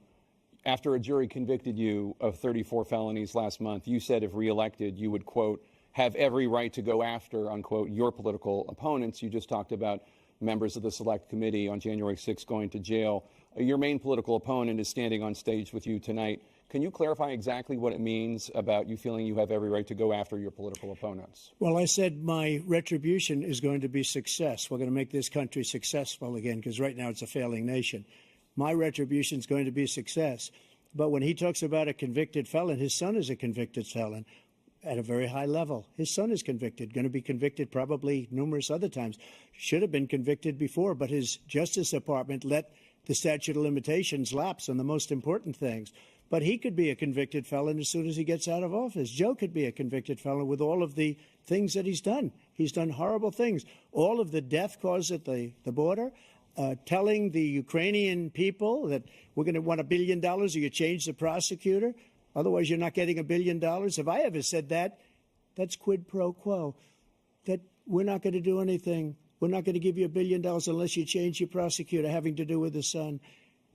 After a jury convicted you of 34 felonies last month, you said if reelected, you would, quote, have every right to go after, unquote, your political opponents. You just talked about members of the Select Committee on January 6th going to jail. Your main political opponent is standing on stage with you tonight. Can you clarify exactly what it means about you feeling you have every right to go after your political opponents? Well, I said my retribution is going to be success. We're going to make this country successful again, because right now it's a failing nation. My retribution is going to be success. But when he talks about a convicted felon, his son is a convicted felon at a very high level. His son is convicted, going to be convicted probably numerous other times. Should have been convicted before, but his Justice Department let the statute of limitations lapse on the most important things. But he could be a convicted felon as soon as he gets out of office. Joe could be a convicted felon with all of the things that he's done. He's done horrible things. All of the death caused at the border, telling the Ukrainian people that we're going to want $1 billion or you change the prosecutor. Otherwise, you're not getting $1 billion. If I ever said that, that's quid pro quo. That we're not going to do anything. We're not going to give you $1 billion unless you change your prosecutor, having to do with the son.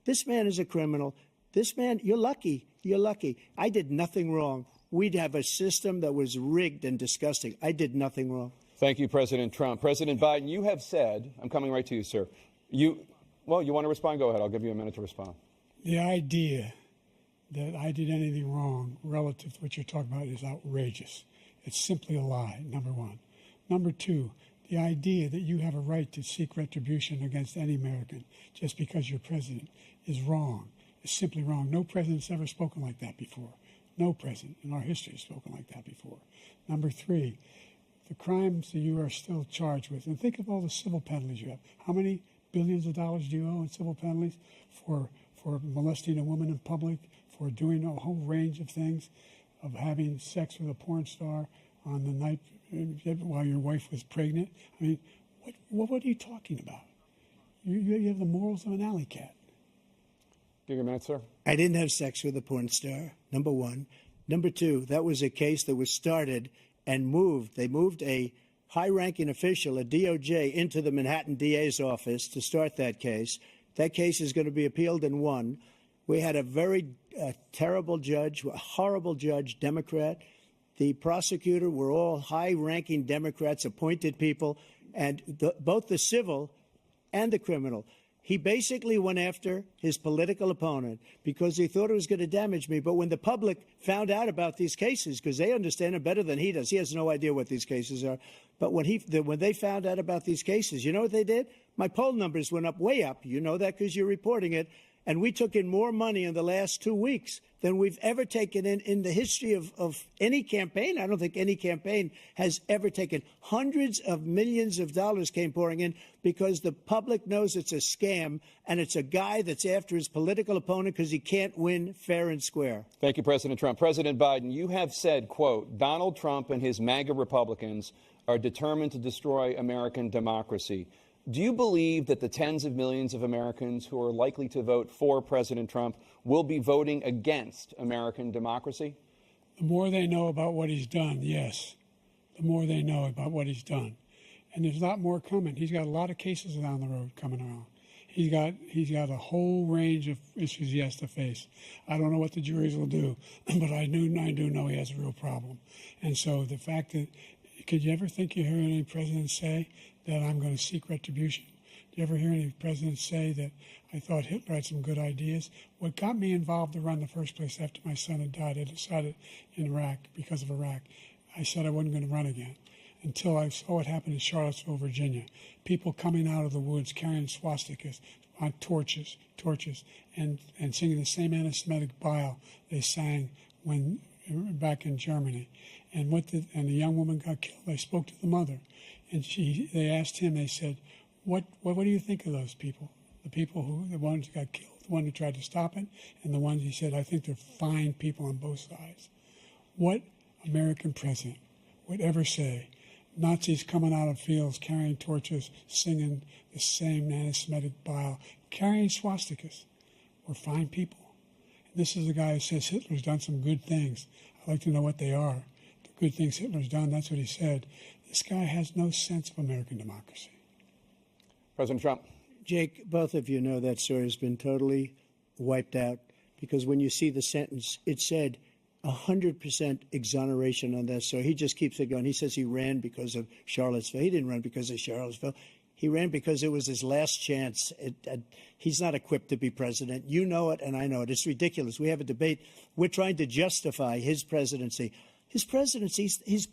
This man is a criminal. This man, you're lucky. You're lucky. I did nothing wrong. We'd have a system that was rigged and disgusting. I did nothing wrong. Thank you, President Trump. President Biden, you have said, I'm coming right to you, sir. You want to respond? Go ahead. I'll give you a minute to respond. The idea that I did anything wrong relative to what you're talking about is outrageous. It's simply a lie, number one. Number two, the idea that you have a right to seek retribution against any American just because you're president is wrong. It's simply wrong. No president's ever spoken like that before. No president in our history has spoken like that before. Number three, the crimes that you are still charged with, and think of all the civil penalties you have. How many billions of dollars do you owe in civil penalties for molesting a woman in public, for doing a whole range of things, of having sex with a porn star on the night while your wife was pregnant? I mean, what are you talking about? You have the morals of an alley cat. Give you a minute, sir. I didn't have sex with a porn star, number one. Number two, that was a case that was started and moved. They moved a high-ranking official, a DOJ, into the Manhattan DA's office to start that case. That case is going to be appealed and won. We had a very terrible judge, a horrible judge, Democrat. The prosecutor were all high-ranking Democrats, appointed people, and both the civil and the criminal. He basically went after his political opponent because he thought it was going to damage me. But when the public found out about these cases, because they understand it better than he does, he has no idea what these cases are. But when they found out about these cases, you know what they did? My poll numbers went up, way up. You know that because you're reporting it. And we took in more money in the last 2 weeks than we've ever taken in the history of any campaign. I don't think any campaign has ever taken. Hundreds of millions of dollars came pouring in because the public knows it's a scam, and it's a guy that's after his political opponent because he can't win fair and square. Thank you, President Trump. President Biden, you have said, quote, Donald Trump and his MAGA Republicans are determined to destroy American democracy. Do you believe that the tens of millions of Americans who are likely to vote for President Trump will be voting against American democracy? The more they know about what he's done, yes. The more they know about what he's done. And there's a lot more coming. He's got a lot of cases down the road coming around. He's got a whole range of issues he has to face. I don't know what the juries will do, but I do know he has a real problem. And so the fact that, could you ever think you hear any president say that I'm going to seek retribution? Do you ever hear any president say that I thought Hitler had some good ideas? What got me involved to run in the first place after my son had died, I decided in Iraq, because of Iraq, I said I wasn't going to run again until I saw what happened in Charlottesville, Virginia. People coming out of the woods carrying swastikas on torches, and singing the same anti-Semitic bile they sang when back in Germany. And the young woman got killed. I spoke to the mother, and they asked him. They said, "What do you think of those people? The ones who got killed, the one who tried to stop it, and the ones," he said, "I think they're fine people on both sides." What American president would ever say, Nazis coming out of fields carrying torches, singing the same anti-Semitic bile, carrying swastikas, were fine people? And this is the guy who says Hitler's done some good things. I'd like to know what they are. Good things Hitler's done, that's what he said. This guy has no sense of American democracy. President Trump. Jake, both of you know that story has been totally wiped out because when you see the sentence, it said 100% exoneration on this. So he just keeps it going. He says he ran because of Charlottesville. He didn't run because of Charlottesville. He ran because it was his last chance. He's not equipped to be president. You know it, and I know it. It's ridiculous. We have a debate. We're trying to justify his presidency. His presidency, he's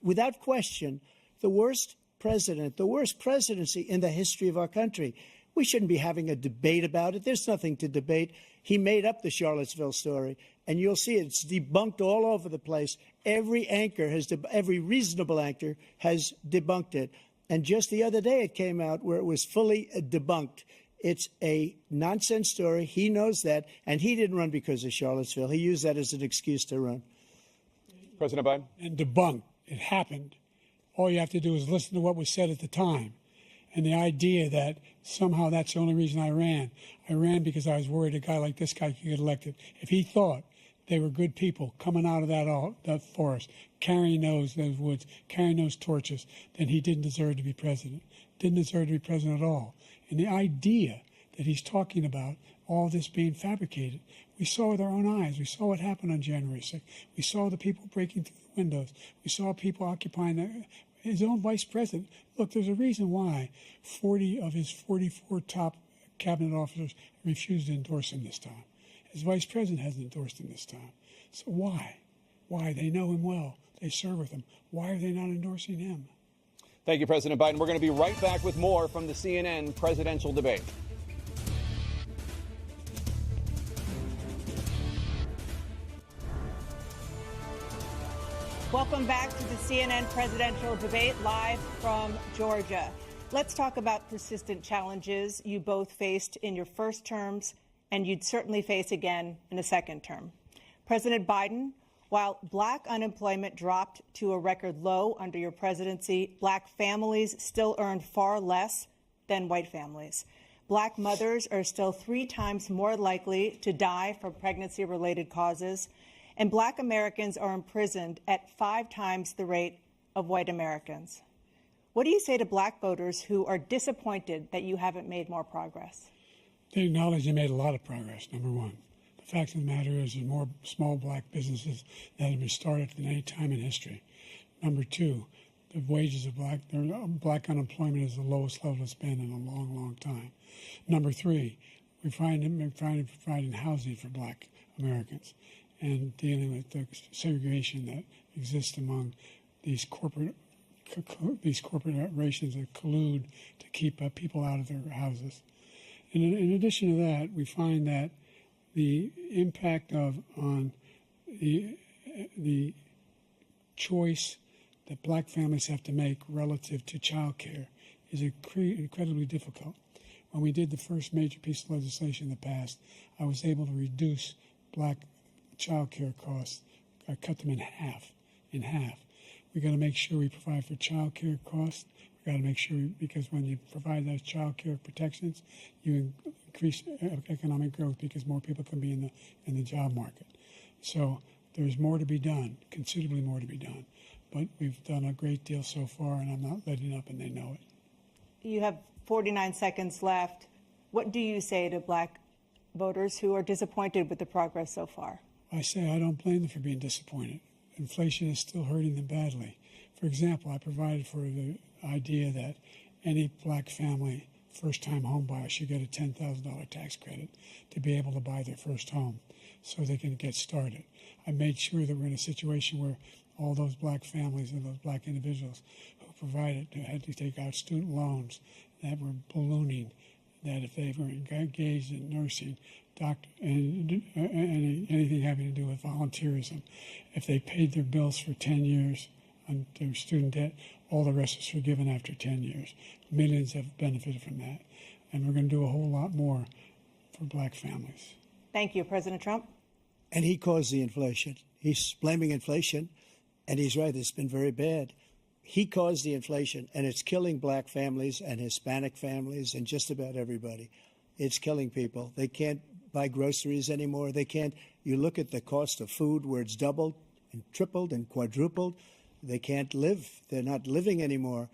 without question the worst president, the worst presidency in the history of our country. We shouldn't be having a debate about it. There's nothing to debate. He made up the Charlottesville story, and you'll see it's debunked all over the place. Every reasonable anchor has debunked it. And just the other day it came out where it was fully debunked. It's a nonsense story. He knows that, and he didn't run because of Charlottesville. He used that as an excuse to run. President Biden? And debunked. It happened. All you have to do is listen to what was said at the time. And the idea that somehow that's the only reason I ran because I was worried a guy like this guy could get elected. If he thought they were good people coming out of that forest, carrying those woods, carrying those torches, then he didn't deserve to be president. Didn't deserve to be president at all. And the idea that he's talking about all this being fabricated, we saw with our own eyes. We saw what happened on January 6th. We saw the people breaking through the windows. We saw people occupying his own vice president. Look, there's a reason why 40 of his 44 top cabinet officers refused to endorse him this time. His vice president hasn't endorsed him this time. So why? Why? They know him well. They serve with him. Why are they not endorsing him? Thank you, President Biden. We're going to be right back with more from the CNN presidential debate. Welcome back to the CNN presidential debate live from Georgia. Let's talk about persistent challenges you both faced in your first terms and you'd certainly face again in a second term. President Biden, while black unemployment dropped to a record low under your presidency, black families still earned far less than white families. Black mothers are still 3 times more likely to die from pregnancy-related causes, and black Americans are imprisoned at 5 times the rate of white Americans. What do you say to black voters who are disappointed that you haven't made more progress? They acknowledge they made a lot of progress, number one. The fact of the matter is there's more small black businesses that have been started than any time in history. Number two, the wages of black unemployment is the lowest level it's been in a long, long time. Number three, we're trying to provide housing for black Americans and dealing with the segregation that exists among these corporations that collude to keep people out of their houses. And in addition to that, we find that the impact on the choice that black families have to make relative to child care is incredibly difficult. When we did the first major piece of legislation in the past, I was able to reduce black child care costs. I cut them in half. We got to make sure we provide for child care costs. We got to make sure, because when you provide those child care protections, you increase economic growth because more people can be in the job market. So there's more to be done, considerably more to be done. But we've done a great deal so far, and I'm not letting up, and they know it. You have 49 seconds left. What do you say to black voters who are disappointed with the progress so far? I say I don't blame them for being disappointed. Inflation is still hurting them badly. For example, I provided for the idea that any black family, first-time home buyer, should get a $10,000 tax credit to be able to buy their first home so they can get started. I made sure that we're in a situation where all those black families and those black individuals who provided had to take out student loans that were ballooning, that if they were engaged in nursing, and anything having to do with volunteerism, if they paid their bills for 10 years on their student debt, all the rest is forgiven after 10 years. Millions have benefited from that. And we're going to do a whole lot more for black families. Thank you, President Trump. And he caused the inflation. He's blaming inflation, and he's right, it's been very bad. He caused the inflation, and it's killing black families and Hispanic families and just about everybody. It's killing people. They can't buy groceries anymore. They can't. You look at the cost of food where it's doubled and tripled and quadrupled. They can't live. They're not living anymore.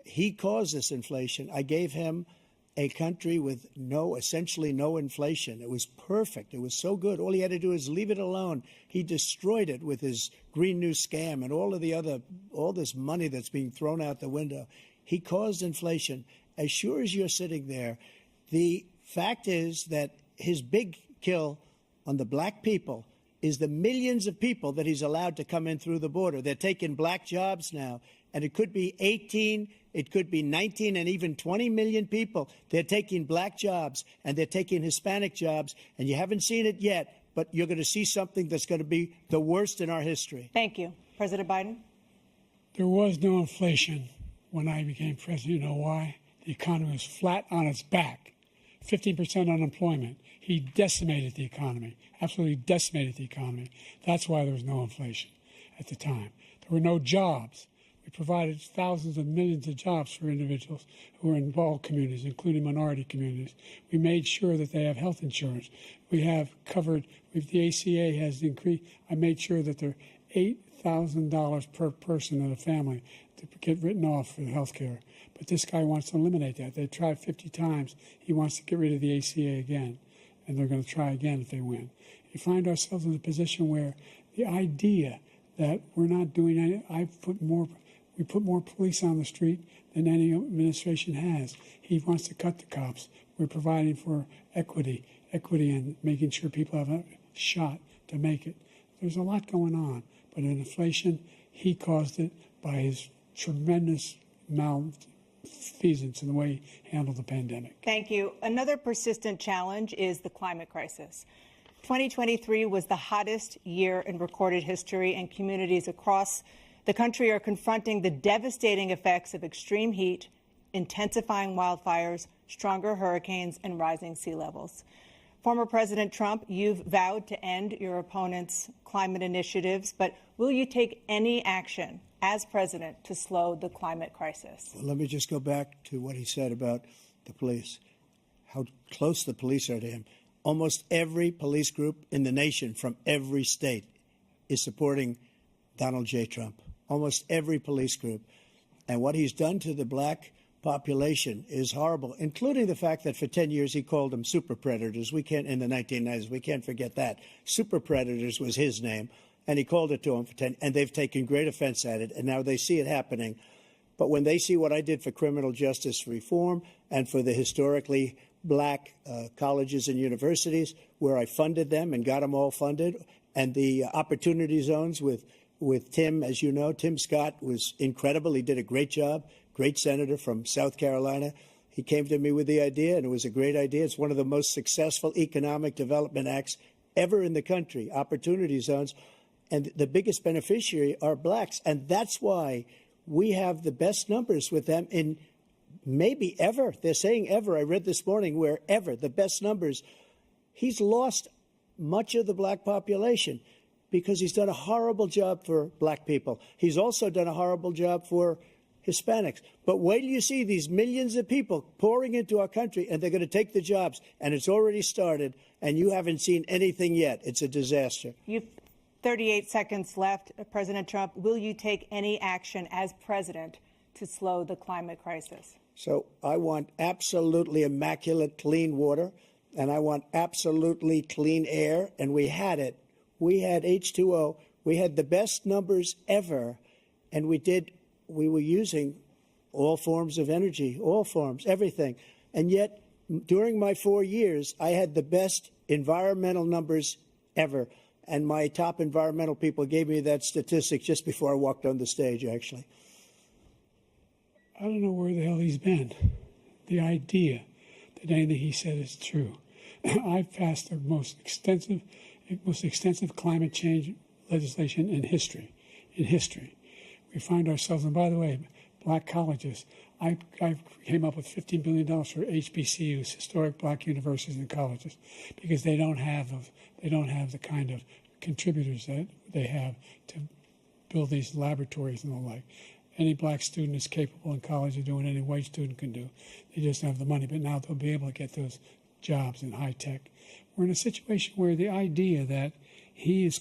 He caused this inflation. I gave him a country with essentially no inflation. It was perfect. It was so good. All he had to do is leave it alone. He destroyed it with his Green New scam and all this money that's being thrown out the window. He caused inflation. As sure as you're sitting there, the fact is that his big kill on the black people is the millions of people that he's allowed to come in through the border. They're taking black jobs now, and it could be 18, it could be 19, and even 20 million people. They're taking black jobs, and they're taking Hispanic jobs, and you haven't seen it yet, but you're going to see something that's going to be the worst in our history. Thank you. President Biden? There was no inflation when I became president. You know why? The economy was flat on its back, 15% unemployment. He decimated the economy, absolutely decimated the economy. That's why there was no inflation at the time. There were no jobs. We provided thousands of millions of jobs for individuals who are in all communities, including minority communities. We made sure that they have health insurance. We have covered, the ACA has increased. I made sure that there are $8,000 per person in a family to get written off for health care. But this guy wants to eliminate that. They tried 50 times. He wants to get rid of the ACA again, and they're going to try again if they win. We find ourselves in a position where the idea that we're not doing anything, we put more police on the street than any administration has. He wants to cut the cops. We're providing for equity and making sure people have a shot to make it. There's a lot going on, but in inflation, he caused it by his tremendous malfeasance in the way he handled the pandemic. Thank you. Another persistent challenge is the climate crisis. 2023 was the hottest year in recorded history, and communities across the country are confronting the devastating effects of extreme heat, intensifying wildfires, stronger hurricanes, and rising sea levels. Former President Trump, you've vowed to end your opponent's climate initiatives, but will you take any action as president to slow the climate crisis? Well, let me just go back to what he said about the police, how close the police are to him. Almost every police group in the nation from every state is supporting Donald J. Trump. Almost every police group. And what he's done to the black population is horrible, including the fact that for 10 years he called them super predators. We can't, in the 1990s, we can't forget that. Super predators was his name, and he called it to them for 10, and they've taken great offense at it, and now they see it happening. But when they see what I did for criminal justice reform and for the historically black colleges and universities, where I funded them and got them all funded, and the opportunity zones with Tim, as you know, Tim Scott was incredible. He did a great job, great senator from South Carolina. He came to me with the idea, and it was a great idea. It's one of the most successful economic development acts ever in the country, opportunity zones. And the biggest beneficiary are blacks. And that's why we have the best numbers with them in maybe ever. They're saying ever. I read this morning where ever, the best numbers. He's lost much of the black population because he's done a horrible job for black people. He's also done a horrible job for Hispanics. But wait till you see these millions of people pouring into our country, and they're going to take the jobs. And it's already started, and you haven't seen anything yet. It's a disaster. You've 38 seconds left. President Trump, will you take any action as president to slow the climate crisis? So I want absolutely immaculate clean water, and I want absolutely clean air, and we had it. We had H2O. We had the best numbers ever, and we were using all forms of energy, all forms, everything. And yet, during my 4 years, I had the best environmental numbers ever. And my top environmental people gave me that statistic just before I walked on the stage, actually. I don't know where the hell he's been. The idea that anything he said is true. I've passed the most extensive climate change legislation in history. We find ourselves, and by the way, black colleges, I came up with $15 billion for HBCUs, historic black universities and colleges, because they don't have the kind of contributors that they have to build these laboratories and the like. Any black student is capable in college of doing any white student can do. They just don't have the money, but now they'll be able to get those jobs in high tech. We're in a situation where the idea that he is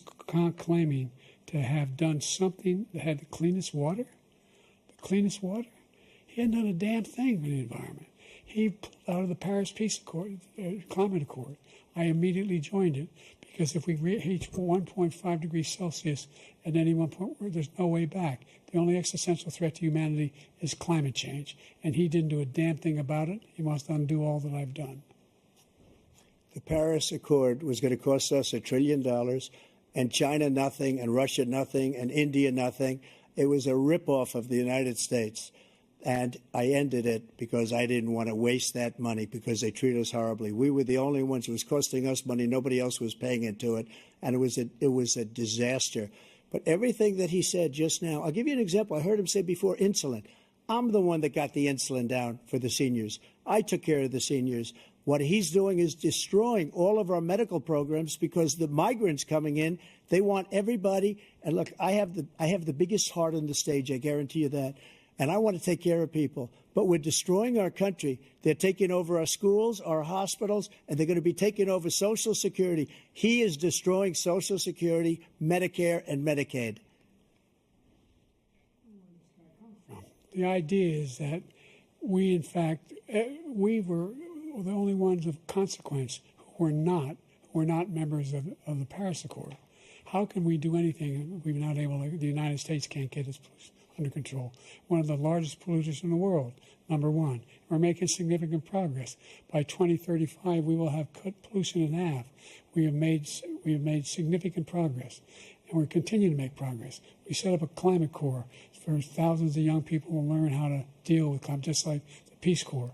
claiming to have done something that had the cleanest water, he hadn't done a damn thing for the environment. He pulled out of the Paris Peace Accord, Climate Accord. I immediately joined it because if we reach 1.5 degrees Celsius at any one point, there's no way back. The only existential threat to humanity is climate change. And he didn't do a damn thing about it. He wants to undo all that I've done. The Paris Accord was going to cost us $1 trillion, and China nothing, and Russia nothing, and India nothing. It was a ripoff of the United States. And I ended it because I didn't want to waste that money because they treat us horribly. We were the only ones who was costing us money. Nobody else was paying into it. And it was a disaster. But everything that he said just now, I'll give you an example. I heard him say before insulin. I'm the one that got the insulin down for the seniors. I took care of the seniors. What he's doing is destroying all of our medical programs because the migrants coming in, they want everybody. And look, I have the biggest heart on the stage. I guarantee you that. And I want to take care of people. But we're destroying our country. They're taking over our schools, our hospitals, and they're going to be taking over Social Security. He is destroying Social Security, Medicare, and Medicaid. The idea is that we, in fact, we were the only ones of consequence who were not members of the Paris Accord. How can we do anything if we're not able to? The United States can't get its pollution under control. One of the largest polluters in the world, number one. We're making significant progress. By 2035, we will have cut pollution in half. We have made significant progress, and we're continuing to make progress. We set up a climate corps for thousands of young people to learn how to deal with climate, just like the Peace Corps.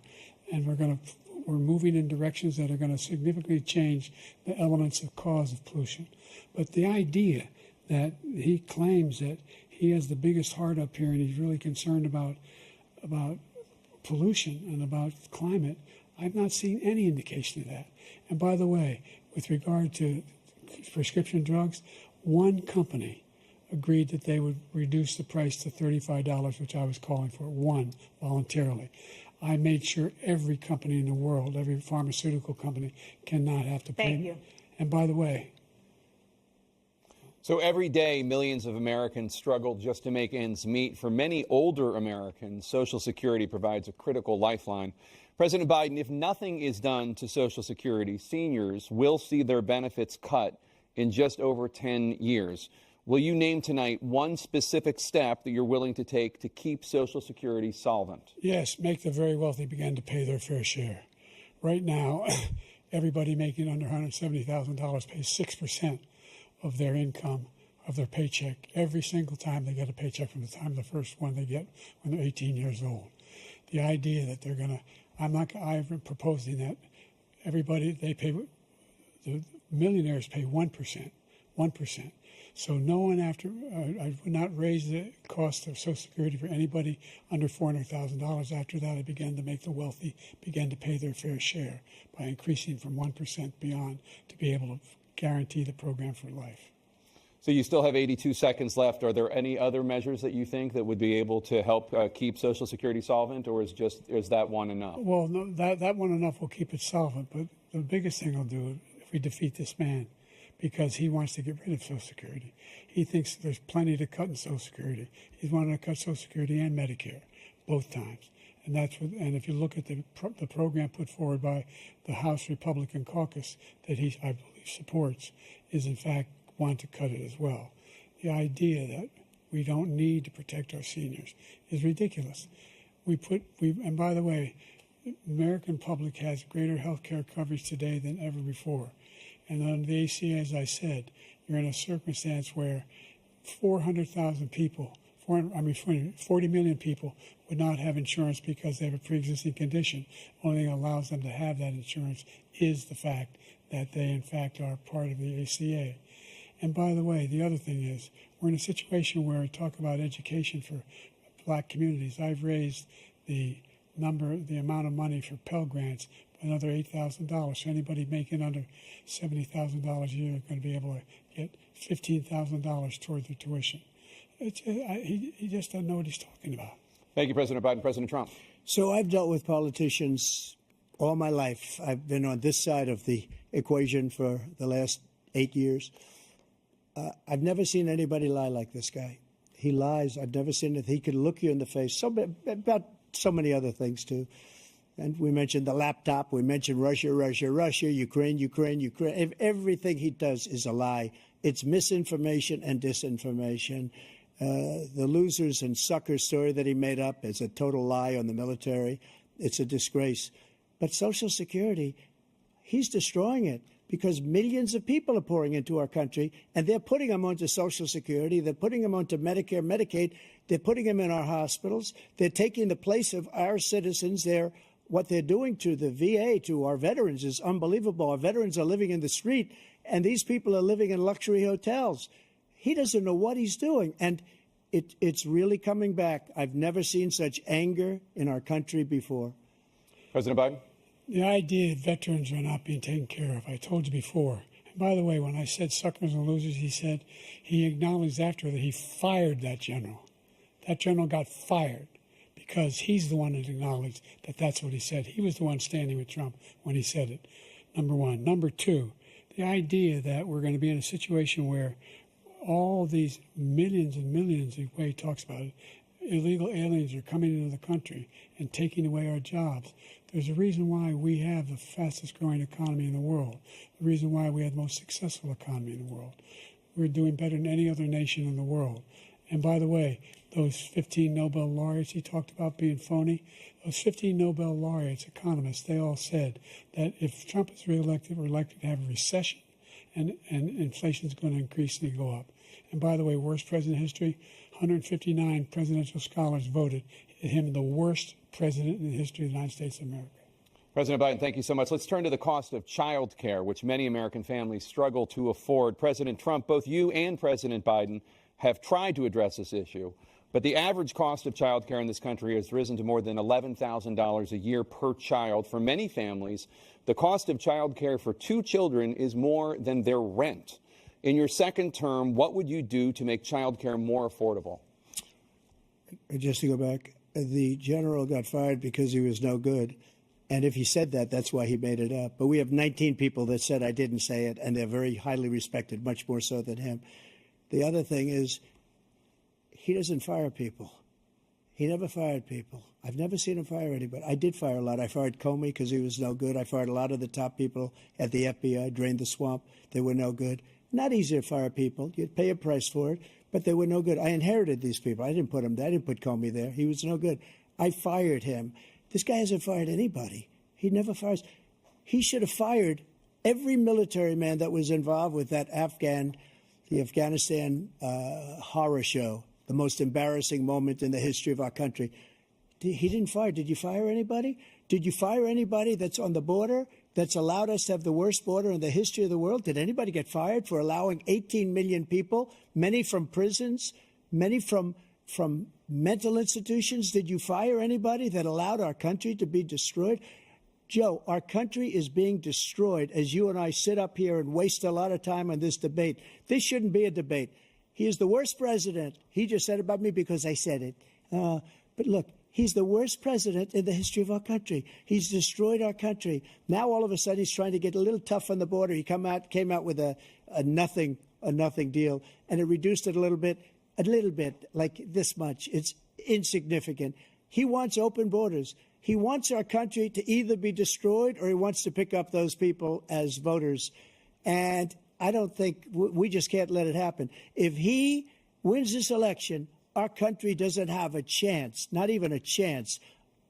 And we're moving in directions that are going to significantly change the elements of cause of pollution. But the idea that he claims that he has the biggest heart up here and he's really concerned about pollution and about climate, I've not seen any indication of that. And by the way, with regard to prescription drugs, one company agreed that they would reduce the price to $35, which I was calling for, one, voluntarily. I made sure every company in the world, every pharmaceutical company, cannot have to pay. Thank you. And by the way, so every day, millions of Americans struggle just to make ends meet. For many older Americans, Social Security provides a critical lifeline. President Biden, if nothing is done to Social Security, seniors will see their benefits cut in just over 10 years. Will you name tonight one specific step that you're willing to take to keep Social Security solvent? Yes, make the very wealthy begin to pay their fair share. Right now, everybody making under $170,000 pays 6% of their income, of their paycheck, every single time they get a paycheck from the time the first one they get when they're 18 years old. The idea that they're going to, I'm proposing that everybody, the millionaires pay 1%. So no one I would not raise the cost of Social Security for anybody under $400,000. After that, I began to make the wealthy begin to pay their fair share by increasing from 1% beyond to be able to guarantee the program for life. So you still have 82 seconds left. Are there any other measures that you think that would be able to help keep Social Security solvent, or is that one enough? Well, no, that one enough will keep it solvent. But the biggest thing I'll do if we defeat this man, because he wants to get rid of Social Security. He thinks there's plenty to cut in Social Security. He's wanting to cut Social Security and Medicare both times. And if you look at the program put forward by the House Republican caucus that I believe supports, is in fact want to cut it as well. The idea that we don't need to protect our seniors is ridiculous. And by the way, the American public has greater health care coverage today than ever before. And under the ACA, as I said, you're in a circumstance where 400,000 people, 40 million people would not have insurance because they have a pre-existing condition. Only thing that allows them to have that insurance is the fact that they, in fact, are part of the ACA. And by the way, the other thing is we're in a situation where we talk about education for black communities. I've raised the amount of money for Pell Grants by another $8,000. So anybody making under $70,000 a year is going to be able to get $15,000 toward their tuition. He just doesn't know what he's talking about. Thank you, President Biden. President Trump. So I've dealt with politicians all my life. I've been on this side of the equation for the last 8 years. I've never seen anybody lie like this guy. He lies. I've never seen it. He can look you in the face. About so many other things, too. And we mentioned the laptop. We mentioned Russia, Ukraine. Everything he does is a lie. It's misinformation and disinformation. The losers and suckers story that he made up is a total lie on the military. It's a disgrace. But Social Security, he's destroying it because millions of people are pouring into our country, and they're putting them onto Social Security. They're putting them onto Medicare, Medicaid. They're putting them in our hospitals. They're taking the place of our citizens. What they're doing to the VA, to our veterans, is unbelievable. Our veterans are living in the street, and these people are living in luxury hotels. He doesn't know what he's doing, and it's really coming back. I've never seen such anger in our country before. President Biden? The idea that veterans are not being taken care of, I told you before. And by the way, when I said suckers and losers, he acknowledged after that he fired that general. That general got fired because he's the one that acknowledged that that's what he said. He was the one standing with Trump when he said it, number one. Number two, the idea that we're going to be in a situation where all these millions and millions, the way he talks about it, illegal aliens are coming into the country and taking away our jobs. There's a reason why we have the fastest growing economy in the world, the reason why we have the most successful economy in the world. We're doing better than any other nation in the world. And by the way, those 15 Nobel laureates he talked about being phony, those 15 Nobel laureates, economists, they all said that if Trump is reelected, we're likely to have a recession and inflation is going to increasingly go up. And by the way, worst president in history, 159 presidential scholars voted him the worst president in the history of the United States of America. President Biden, thank you so much. Let's turn to the cost of child care, which many American families struggle to afford. President Trump, both you and President Biden have tried to address this issue, but the average cost of child care in this country has risen to more than $11,000 a year per child. For many families, the cost of child care for 2 children is more than their rent. In your second term, what would you do to make child care more affordable? Just to go back, the general got fired because he was no good. And if he said that, that's why he made it up. But we have 19 people that said I didn't say it, and they're very highly respected, much more so than him. The other thing is he doesn't fire people. He never fired people. I've never seen him fire anybody. I did fire a lot. I fired Comey because he was no good. I fired a lot of the top people at the FBI, drained the swamp. They were no good. Not easy to fire people. You'd pay a price for it, but they were no good. I inherited these people. I didn't put them there. I didn't put Comey there. He was no good. I fired him. This guy hasn't fired anybody. He never fires. He should have fired every military man that was involved with that the Afghanistan horror show, the most embarrassing moment in the history of our country. He didn't fire. Did you fire anybody? Did you fire anybody that's on the border that's allowed us to have the worst border in the history of the world? Did anybody get fired for allowing 18 million people, many from prisons, many from mental institutions? Did you fire anybody that allowed our country to be destroyed? Joe, our country is being destroyed as you and I sit up here and waste a lot of time on this debate. This shouldn't be a debate. He is the worst president. He just said about me because I said it. But look, he's the worst president in the history of our country. He's destroyed our country. Now, all of a sudden, he's trying to get a little tough on the border. He came out with a nothing deal, and it reduced it a little bit, like this much. It's insignificant. He wants open borders. He wants our country to either be destroyed or he wants to pick up those people as voters. And I don't think we just can't let it happen. If he wins this election, our country doesn't have a chance, not even a chance,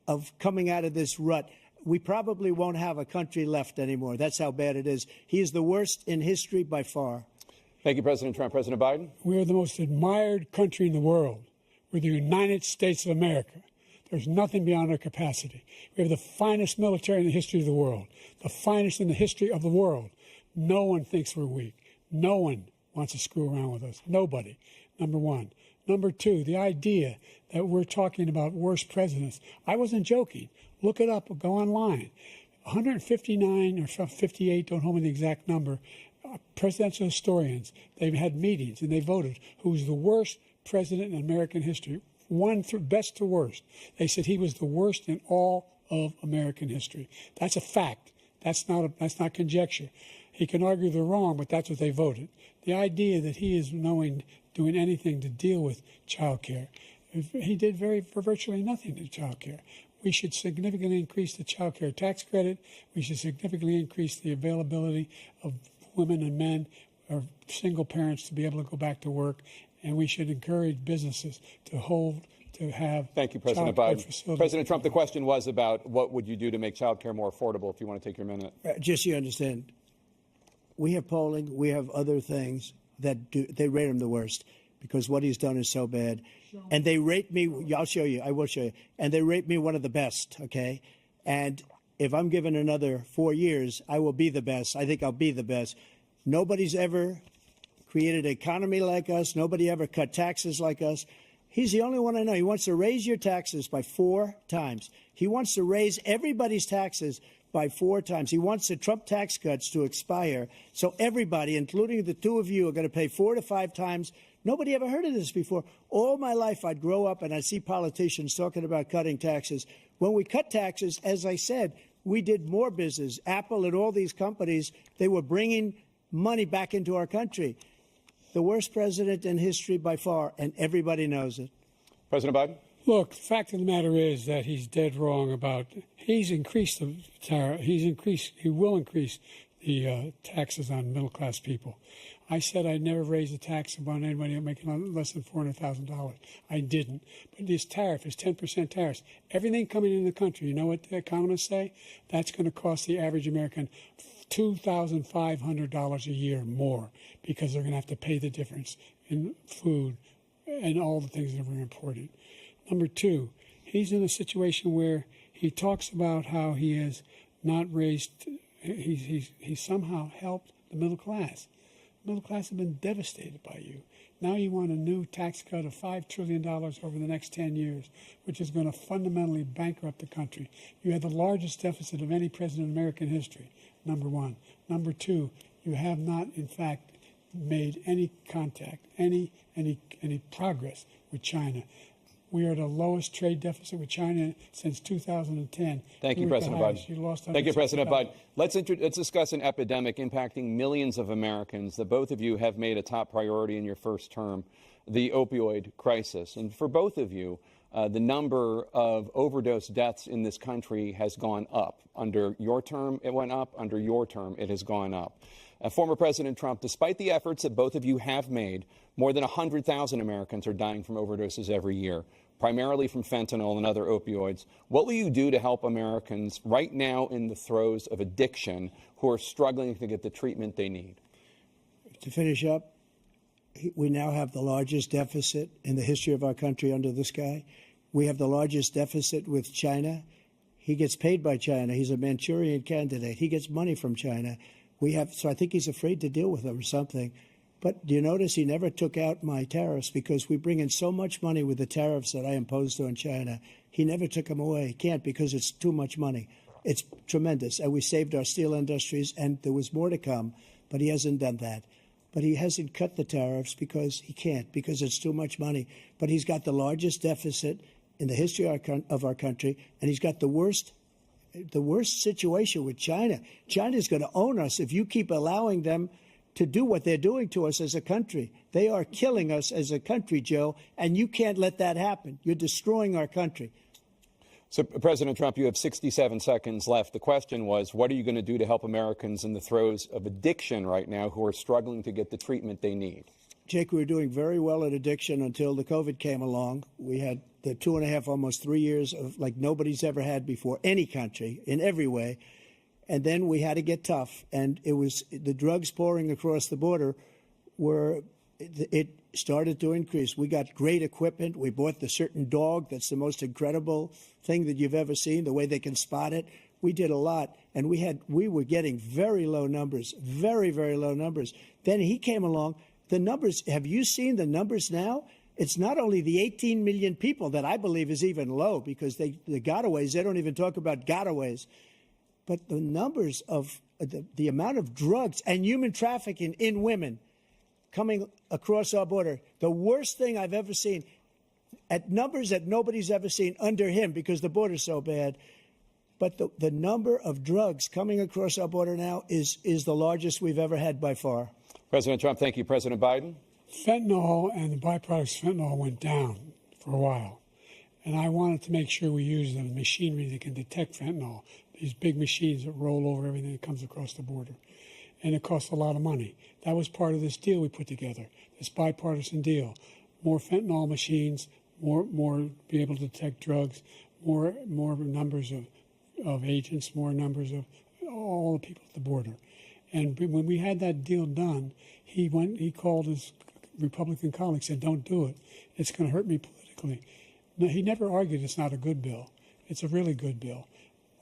of coming out of this rut. We probably won't have a country left anymore. That's how bad it is. He is the worst in history by far. Thank you, President Trump. President Biden? We are the most admired country in the world. We're the United States of America. There's nothing beyond our capacity. We have the finest military in the history of the world, the finest in the history of the world. No one thinks we're weak. No one wants to screw around with us. Nobody, number one. Number two, the idea that we're talking about worst presidents. I wasn't joking. Look it up or go online. 159 or 58, don't hold me the exact number, presidential historians, they've had meetings and they voted who's the worst president in American history. One through best to worst. They said he was the worst in all of American history. That's a fact. That's not conjecture. He can argue they're wrong, but that's what they voted. The idea that he is doing anything to deal with child care, He did for virtually nothing to child care. We should significantly increase the child care tax credit. We should significantly increase the availability of women and men or single parents to be able to go back to work. And we should encourage businesses to have. Thank you, President Biden. President Trump, the question was about what would you do to make child care more affordable, if you want to take your minute. Just so you understand, we have polling, we have other things that they rate him the worst because what he's done is so bad. And they rate me, I'll show you, I will show you, and they rate me one of the best, okay? And if I'm given another 4 years, I will be the best. I think I'll be the best. Nobody's ever created an economy like us. Nobody ever cut taxes like us. He's the only one I know. He wants to raise your taxes by 4 times. He wants to raise everybody's taxes by 4 times. He wants the Trump tax cuts to expire. So everybody, including the two of you, are going to pay 4 to 5 times. Nobody ever heard of this before. All my life, I'd grow up and I'd see politicians talking about cutting taxes. When we cut taxes, as I said, we did more business. Apple and all these companies, they were bringing money back into our country. The worst president in history by far, and everybody knows it. President Biden? Look, the fact of the matter is that he's dead wrong about, he's increased the tariff, he will increase the taxes on middle-class people. I said I'd never raise a tax upon anybody making less than $400,000. I didn't. But this tariff is 10% tariffs. Everything coming into the country, you know what the economists say? That's going to cost the average American $2,500 a year more because they're going to have to pay the difference in food and all the things that are very important. Number two, he's in a situation where he talks about how he has not raised, he's somehow helped the middle class. The middle class have been devastated by you. Now you want a new tax cut of $5 trillion over the next 10 years, which is going to fundamentally bankrupt the country. You had the largest deficit of any president in American history, number one. Number two, you have not, in fact, made any contact, any progress with China. We are at the lowest trade deficit with China since 2010. Thank you, President Biden. Thank you, President Biden. Let's discuss an epidemic impacting millions of Americans that both of you have made a top priority in your first term, the opioid crisis. And for both of you, the number of overdose deaths in this country has gone up. Under your term, it went up. Under your term, it has gone up. Former President Trump, despite the efforts that both of you have made, more than 100,000 Americans are dying from overdoses every year, primarily from fentanyl and other opioids. What will you do to help Americans right now in the throes of addiction who are struggling to get the treatment they need? To finish up, we now have the largest deficit in the history of our country under this guy. We have the largest deficit with China. He gets paid by China. He's a Manchurian candidate. He gets money from China. So I think he's afraid to deal with them or something. But do you notice he never took out my tariffs because we bring in so much money with the tariffs that I imposed on China. He never took them away. He can't because it's too much money. It's tremendous. And we saved our steel industries, and there was more to come, but he hasn't done that. But he hasn't cut the tariffs because he can't, because it's too much money. But he's got the largest deficit in the history of our country, and he's got the worst situation with China. China's going to own us if you keep allowing them to do what they're doing to us as a country. They are killing us as a country, Joe, and you can't let that happen. You're destroying our country. So, President Trump, you have 67 seconds left. The question was, what are you going to do to help Americans in the throes of addiction right now who are struggling to get the treatment they need? Jake, we were doing very well at addiction until the COVID came along. We had the 2.5, almost 3 years of like nobody's ever had before, any country, in every way. And then we had to get tough. And it was the drugs pouring across the border it started to increase. We got great equipment. We bought the certain dog that's the most incredible thing that you've ever seen, the way they can spot it. We did a lot. And we were getting very low numbers, very, very low numbers. Then he came along. The numbers, have you seen the numbers now? It's not only the 18 million people that I believe is even low because the gotaways, they don't even talk about gotaways. But the numbers of the amount of drugs and human trafficking in women coming across our border, the worst thing I've ever seen, at numbers that nobody's ever seen under him because the border's so bad. But the number of drugs coming across our border now is the largest we've ever had by far. President Trump, thank you. President Biden? Fentanyl and the byproducts of fentanyl went down for a while. And I wanted to make sure we use the machinery that can detect fentanyl, these big machines that roll over everything that comes across the border. And it costs a lot of money. That was part of this deal we put together, this bipartisan deal. More fentanyl machines, more be able to detect drugs, more numbers of agents, more numbers of all the people at the border. And when we had that deal done, he called his Republican colleagues and said, don't do it. It's going to hurt me politically. No, he never argued it's not a good bill. It's a really good bill.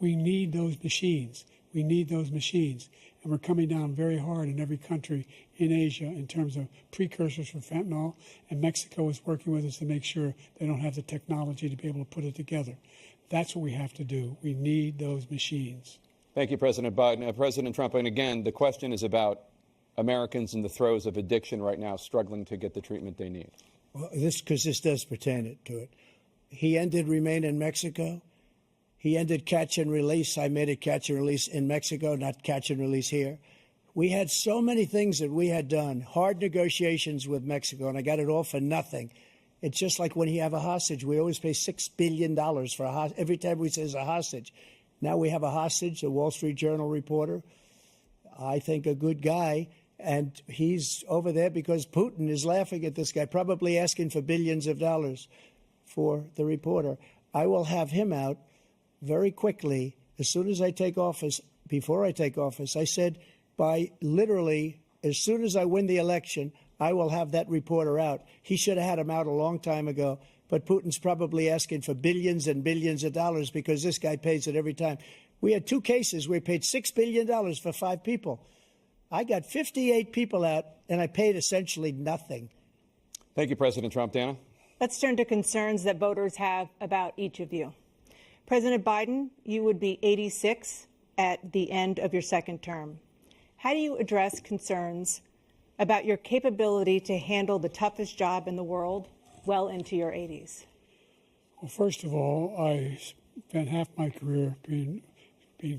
We need those machines. We need those machines. And we're coming down very hard in every country in Asia in terms of precursors for fentanyl. And Mexico is working with us to make sure they don't have the technology to be able to put it together. That's what we have to do. We need those machines. Thank you, President Biden. President Trump, and again, the question is about Americans in the throes of addiction right now, struggling to get the treatment they need. Well, this does pertain to it. He ended Remain in Mexico. He ended catch and release. I made it catch and release in Mexico, not catch and release here. We had so many things that we had done, hard negotiations with Mexico, and I got it all for nothing. It's just like when you have a hostage. We always pay $6 billion for a hostage. Every time we say it's a hostage. Now we have a hostage, a Wall Street Journal reporter, I think a good guy, and he's over there because Putin is laughing at this guy, probably asking for billions of dollars for the reporter. I will have him out very quickly as soon as I take office. Before I take office, I said by literally as soon as I win the election, I will have that reporter out. He should have had him out a long time ago. But Putin's probably asking for billions and billions of dollars because this guy pays it every time. We had two cases where he paid $6 billion for 5 people. I got 58 people out, and I paid essentially nothing. Thank you, President Trump. Dana? Let's turn to concerns that voters have about each of you. President Biden, you would be 86 at the end of your second term. How do you address concerns about your capability to handle the toughest job in the world well into your 80s? Well, first of all, I spent half my career being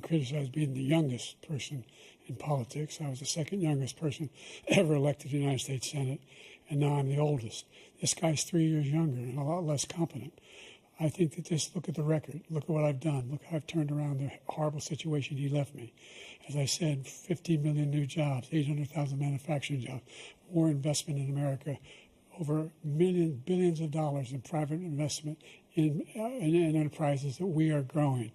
criticized being the youngest person in politics. I was the second youngest person ever elected to the United States Senate, and now I'm the oldest. This guy's 3 years younger and a lot less competent. I think that just look at the record. Look at what I've done. Look how I've turned around the horrible situation he left me. As I said, 15 million new jobs, 800,000 manufacturing jobs, more investment in America, over billions of dollars in private investment in enterprises that we are growing.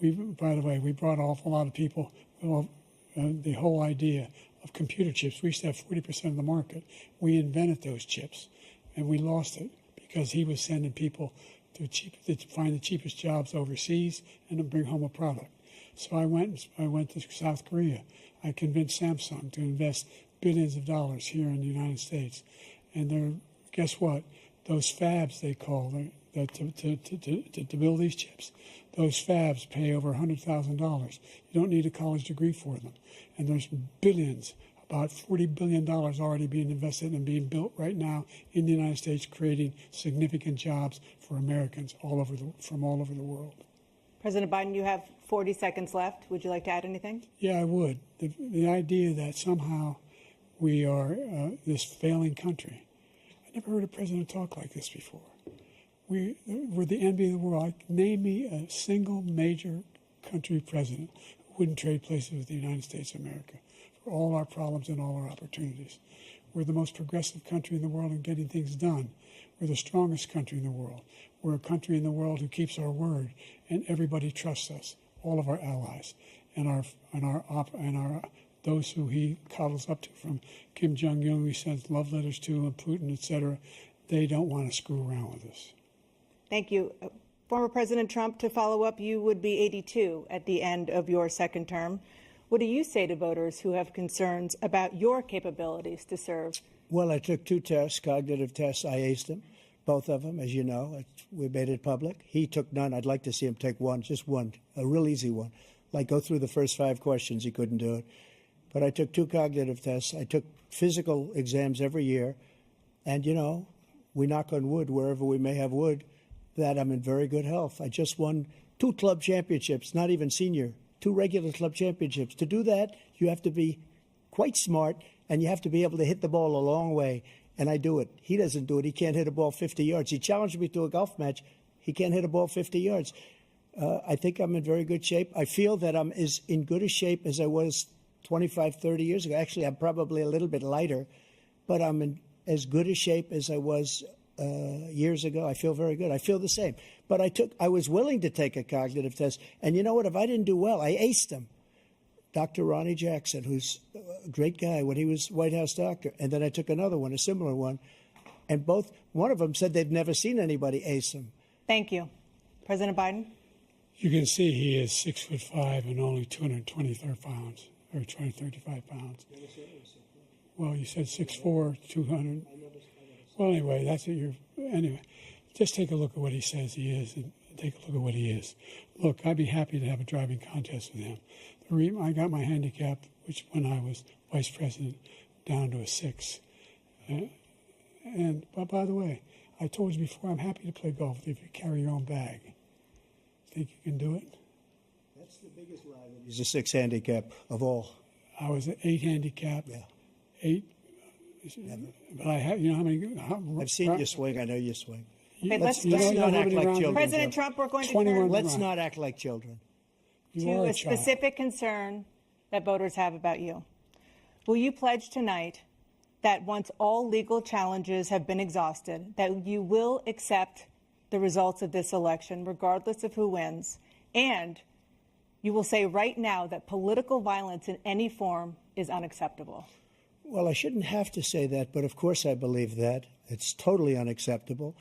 By the way, we brought an awful lot of people. Well, the whole idea of computer chips, we used to have 40% of the market. We invented those chips, and we lost it because he was sending people to find the cheapest jobs overseas and to bring home a product. So I went to South Korea. I convinced Samsung to invest billions of dollars here in the United States. And guess what? Those fabs, they call to build these chips, those fabs pay over $100,000. You don't need a college degree for them. And there's billions, about $40 billion already being invested and being built right now in the United States, creating significant jobs for Americans from all over the world. President Biden, you have 40 seconds left. Would you like to add anything? Yeah, I would. The idea that somehow we are this failing country. I never heard a president talk like this before. We're the envy of the world. Name me a single major country president who wouldn't trade places with the United States of America for all our problems and all our opportunities. We're the most progressive country in the world in getting things done. We're the strongest country in the world. We're a country in the world who keeps our word, and everybody trusts us, all of our allies, and those who he coddles up to, from Kim Jong-un, who he sends love letters to, and Putin, etc. They don't want to screw around with us. Thank you. Former President Trump, to follow up, you would be 82 at the end of your second term. What do you say to voters who have concerns about your capabilities to serve? Well, I took 2 tests, cognitive tests. I aced them, both of them, as you know. We made it public. He took none. I'd like to see him take one, just one, a real easy one. Like go through the first 5 questions. He couldn't do it. But I took 2 cognitive tests. I took physical exams every year. And, you know, we knock on wood wherever we may have wood, that I'm in very good health. I just won 2 club championships, not even senior, 2 regular club championships. To do that, you have to be quite smart, and you have to be able to hit the ball a long way. and I do it. He doesn't do it. He can't hit a ball 50 yards. He challenged me to a golf match. He can't hit a ball 50 yards. I think I'm in very good shape. I feel that I'm as in good a shape as I was 25, 30 years ago. Actually, I'm probably a little bit lighter, but I'm in as good a shape as I was years ago. I feel very good. I feel the same. But I was willing to take a cognitive test. And you know what? If I didn't do well, I aced him. Dr. Ronnie Jackson, who's a great guy when he was White House doctor. And then I took another one, a similar one. And one of them said they've never seen anybody ace him. Thank you. President Biden? You can see he is 6'5" and only 223 pounds, or 235 pounds. Well, you said 6'4", 200. Well, anyway, that's what anyway, just take a look at what he says he is and take a look at what he is. Look, I'd be happy to have a driving contest with him. I got my handicap, which when I was vice president, down to a 6. But by the way, I told you before, I'm happy to play golf with you if you carry your own bag. Think you can do it? That's the biggest lie. He's a 6 handicap of all. I was an 8 handicap. Yeah. 8. But I have, you know how many? I've seen you swing. I know you swing. Okay, let's not act like children. President Trump, we're going to 21 turn Let's not act like children. to a specific concern that voters have about you. Will you pledge tonight that once all legal challenges have been exhausted, that you will accept the results of this election, regardless of who wins, and you will say right now that political violence in any form is unacceptable? Well, I shouldn't have to say that, but of course I believe that. It's totally unacceptable.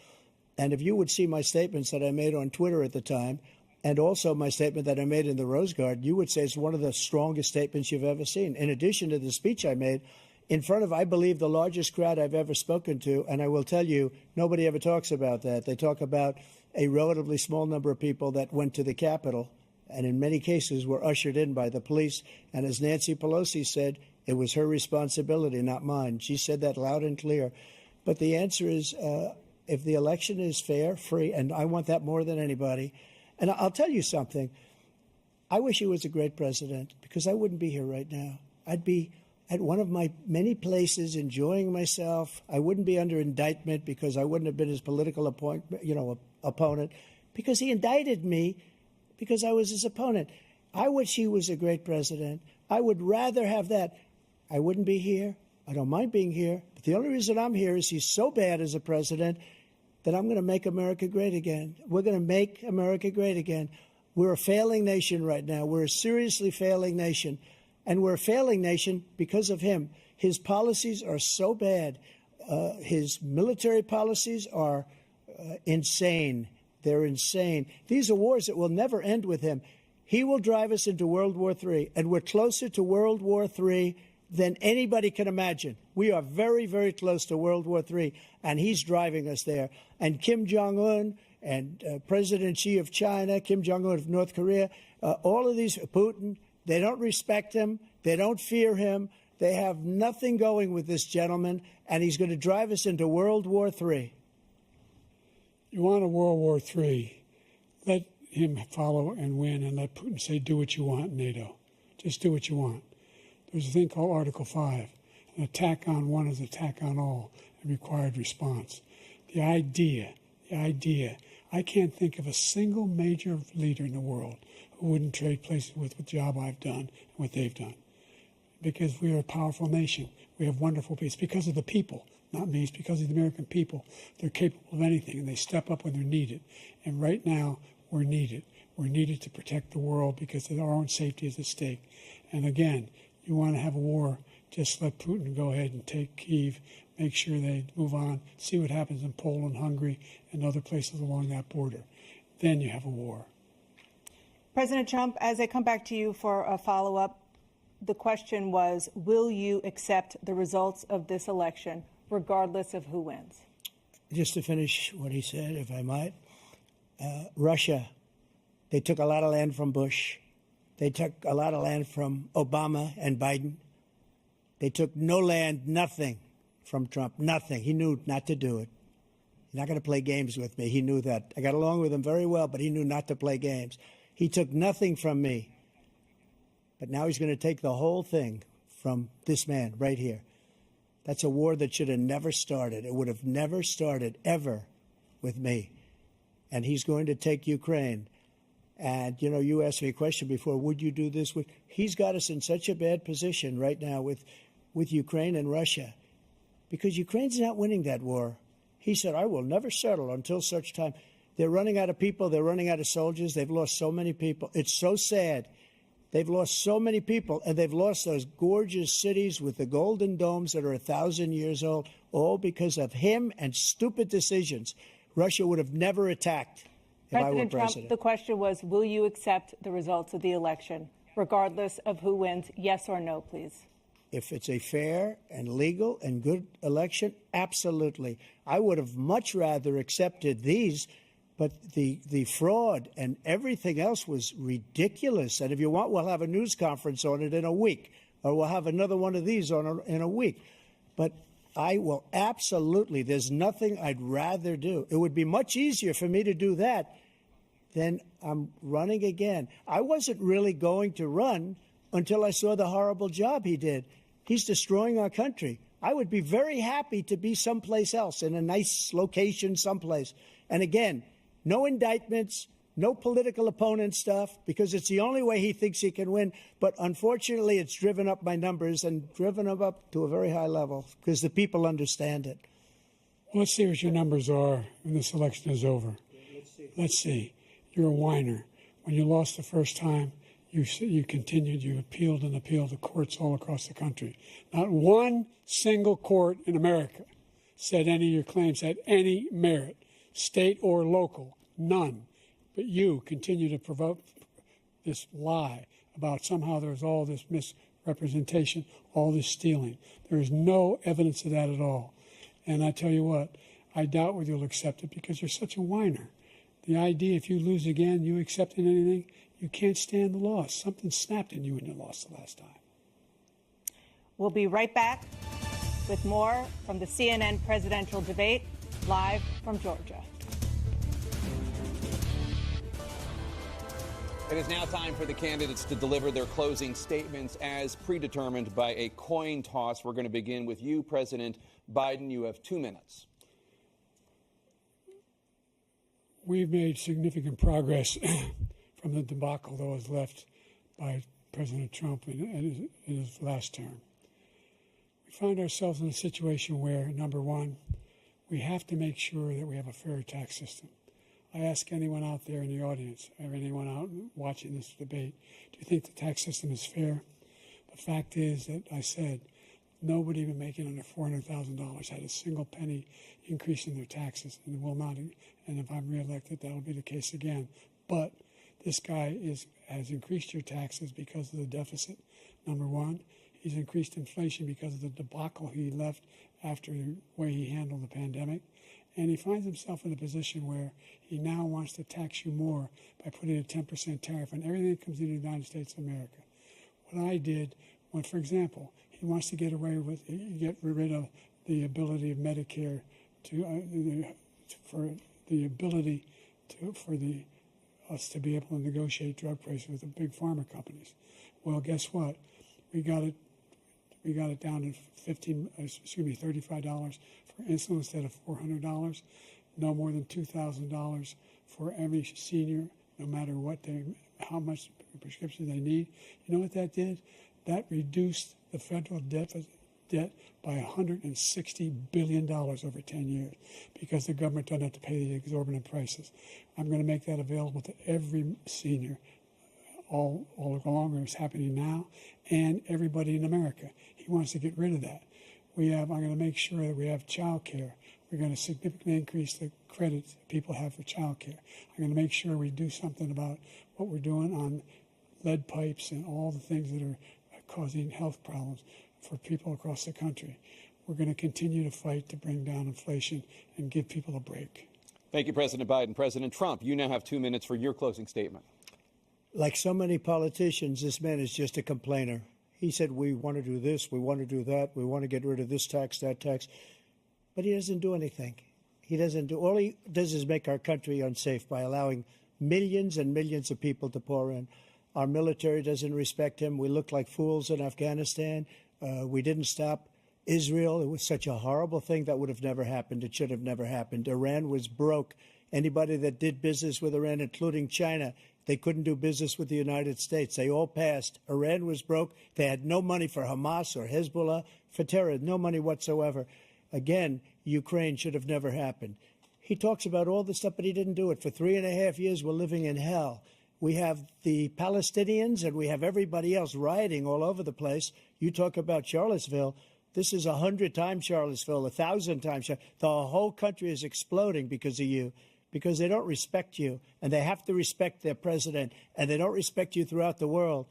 And if you would see my statements that I made on Twitter at the time, and also my statement that I made in the Rose Garden, you would say it's one of the strongest statements you've ever seen. In addition to the speech I made in front of, I believe, the largest crowd I've ever spoken to, and I will tell you, nobody ever talks about that. They talk about a relatively small number of people that went to the Capitol, and in many cases were ushered in by the police. And as Nancy Pelosi said, it was her responsibility, not mine. She said that loud and clear. But the answer is, if the election is fair, free, and I want that more than anybody. And I'll tell you something. I wish he was a great president, because I wouldn't be here right now. I'd be at one of my many places enjoying myself. I wouldn't be under indictment because I wouldn't have been his political opponent, because he indicted me because I was his opponent. I wish he was a great president. I would rather have that. I wouldn't be here. I don't mind being here. But the only reason I'm here is he's so bad as a president that I'm going to make America great again. We're going to make America great again. We're a failing nation right now. We're a seriously failing nation. And we're a failing nation because of him. His policies are so bad. His military policies are insane. They're insane. These are wars that will never end with him. He will drive us into World War III, and we're closer to World War III than anybody can imagine. We are very, very close to World War III, and he's driving us there. And Kim Jong-un and President Xi of China, Kim Jong-un of North Korea, all of these, Putin, they don't respect him. They don't fear him. They have nothing going with this gentleman, and he's going to drive us into World War III. You want a World War III, let him follow and win, and let Putin say, do what you want, NATO. Just do what you want. There's a thing called Article 5. An attack on one is an attack on all, and required response. The idea, I can't think of a single major leader in the world who wouldn't trade places with the job I've done and what they've done. Because we are a powerful nation. We have wonderful people. It's because of the people, not me. It's because of the American people. They're capable of anything, and they step up when they're needed. And right now, we're needed. We're needed to protect the world because our own safety is at stake. And again, you want to have a war, just let Putin go ahead and take Kyiv, make sure they move on, see what happens in Poland, Hungary, and other places along that border. Then you have a war. President Trump, as I come back to you for a follow-up, the question was, will you accept the results of this election, regardless of who wins? Just to finish what he said, if I might, Russia, they took a lot of land from Bush. They took a lot of land from Obama and Biden. They took no land, nothing from Trump, nothing. He knew not to do it. He's not going to play games with me. He knew that. I got along with him very well, but he knew not to play games. He took nothing from me. But now he's going to take the whole thing from this man right here. That's a war that should have never started. It would have never started, ever, with me. And he's going to take Ukraine. And, you know, you asked me a question before, would you do this? He's got us in such a bad position right now with Ukraine and Russia, because Ukraine's not winning that war. He said, I will never settle until such time. They're running out of people. They're running out of soldiers. They've lost so many people. It's so sad. They've lost so many people, and they've lost those gorgeous cities with the golden domes that are 1,000 years old, all because of him and stupid decisions. Russia would have never attacked if I were President Trump, president. the question was, will you accept the results of the election, regardless of who wins? Yes or no, please. If it's a fair and legal and good election, absolutely. I would have much rather accepted these, but the fraud and everything else was ridiculous. And if you want, we'll have a news conference on it in a week, or we'll have another one of these in a week. But I will absolutely, there's nothing I'd rather do. It would be much easier for me to do that than I'm running again. I wasn't really going to run until I saw the horrible job he did. He's destroying our country. I would be very happy to be someplace else, in a nice location someplace. And again, no indictments, no political opponent stuff, because it's the only way he thinks he can win. But unfortunately, it's driven up my numbers and driven them up to a very high level because the people understand it. Well, let's see what your numbers are when this election is over. Let's see. You're a whiner. When you lost the first time, you continued, you appealed and appealed to courts all across the country. Not one single court in America said any of your claims had any merit, state or local, none. But you continue to provoke this lie about somehow there's all this misrepresentation, all this stealing. There is no evidence of that at all. And I tell you what, I doubt whether you'll accept it because you're such a whiner. The idea if you lose again, you accepting anything, you can't stand the loss. Something snapped in you when you lost the last time. We'll be right back with more from the CNN presidential debate, live from Georgia. It is now time for the candidates to deliver their closing statements as predetermined by a coin toss. We're going to begin with you, President Biden. You have 2 minutes. We've made significant progress from the debacle that was left by President Trump in his last term. We find ourselves in a situation where, number one, we have to make sure that we have a fair tax system. I ask anyone out there in the audience, or anyone out watching this debate, do you think the tax system is fair? The fact is that I said nobody even making under $400,000 had a single penny increase in their taxes, and will not. And if I'm reelected, that'll be the case again. But this guy has increased your taxes because of the deficit. Number one, he's increased inflation because of the debacle he left after the way he handled the pandemic. And he finds himself in a position where he now wants to tax you more by putting a 10% tariff on everything that comes into the United States of America. What I did, when, for example, he wants to get rid of the ability of Medicare for us to be able to negotiate drug prices with the big pharma companies. Well, guess what? We got it down to $35 for insulin instead of $400. No more than $2,000 for every senior, no matter how much prescription they need. You know what that did? That reduced the federal debt by $160 billion over 10 years because the government doesn't have to pay the exorbitant prices. I'm going to make that available to every senior all along, it's happening now, and everybody in America. He wants to get rid of that. I'm going to make sure that we have child care. We're going to significantly increase the credits people have for child care. I'm going to make sure we do something about what we're doing on lead pipes and all the things that are causing health problems for people across the country. We're going to continue to fight to bring down inflation and give people a break. Thank you, President Biden. President Trump, you now have 2 minutes for your closing statement. Like so many politicians, this man is just a complainer. He said, we want to do this, we want to do that, we want to get rid of this tax, that tax. But he doesn't do anything. All he does is make our country unsafe by allowing millions and millions of people to pour in. Our military doesn't respect him. We look like fools in Afghanistan. We didn't stop Israel, it was such a horrible thing that would have never happened. It should have never happened. Iran was broke. Anybody that did business with Iran, including China, they couldn't do business with the United States. They all passed. Iran was broke. They had no money for Hamas or Hezbollah, for terror, no money whatsoever. Again, Ukraine should have never happened. He talks about all this stuff, but he didn't do it. For 3.5 years, we're living in hell. We have the Palestinians and we have everybody else rioting all over the place. You talk about Charlottesville. This is 100 times Charlottesville, 1,000 times. The whole country is exploding because of you, because they don't respect you, and they have to respect their president, and they don't respect you throughout the world.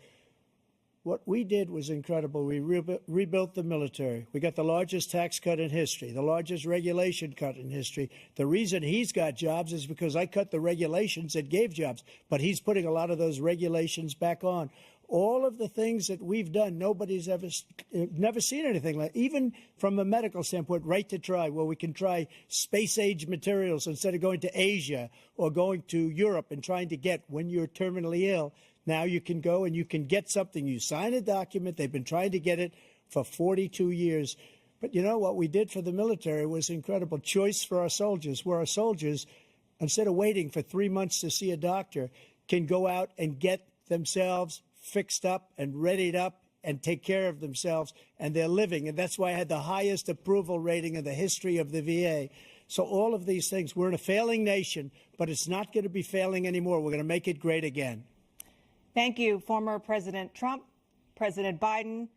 What we did was incredible. We rebuilt the military. We got the largest tax cut in history, the largest regulation cut in history. The reason he's got jobs is because I cut the regulations that gave jobs, but he's putting a lot of those regulations back on. All of the things that we've done, nobody's never seen anything like. Even from a medical standpoint, right to try, where we can try space-age materials instead of going to Asia or going to Europe and trying to get when you're terminally ill. Now you can go and you can get something. You sign a document. They've been trying to get it for 42 years. But you know what we did for the military was incredible. Choice for our soldiers, where our soldiers, instead of waiting for 3 months to see a doctor, can go out and get themselves fixed up and readied up and take care of themselves, and they're living. And that's why I had the highest approval rating in the history of the VA. So all of these things, we're in a failing nation, but it's not going to be failing anymore. We're going to make it great again. Thank you, former President Trump, President Biden.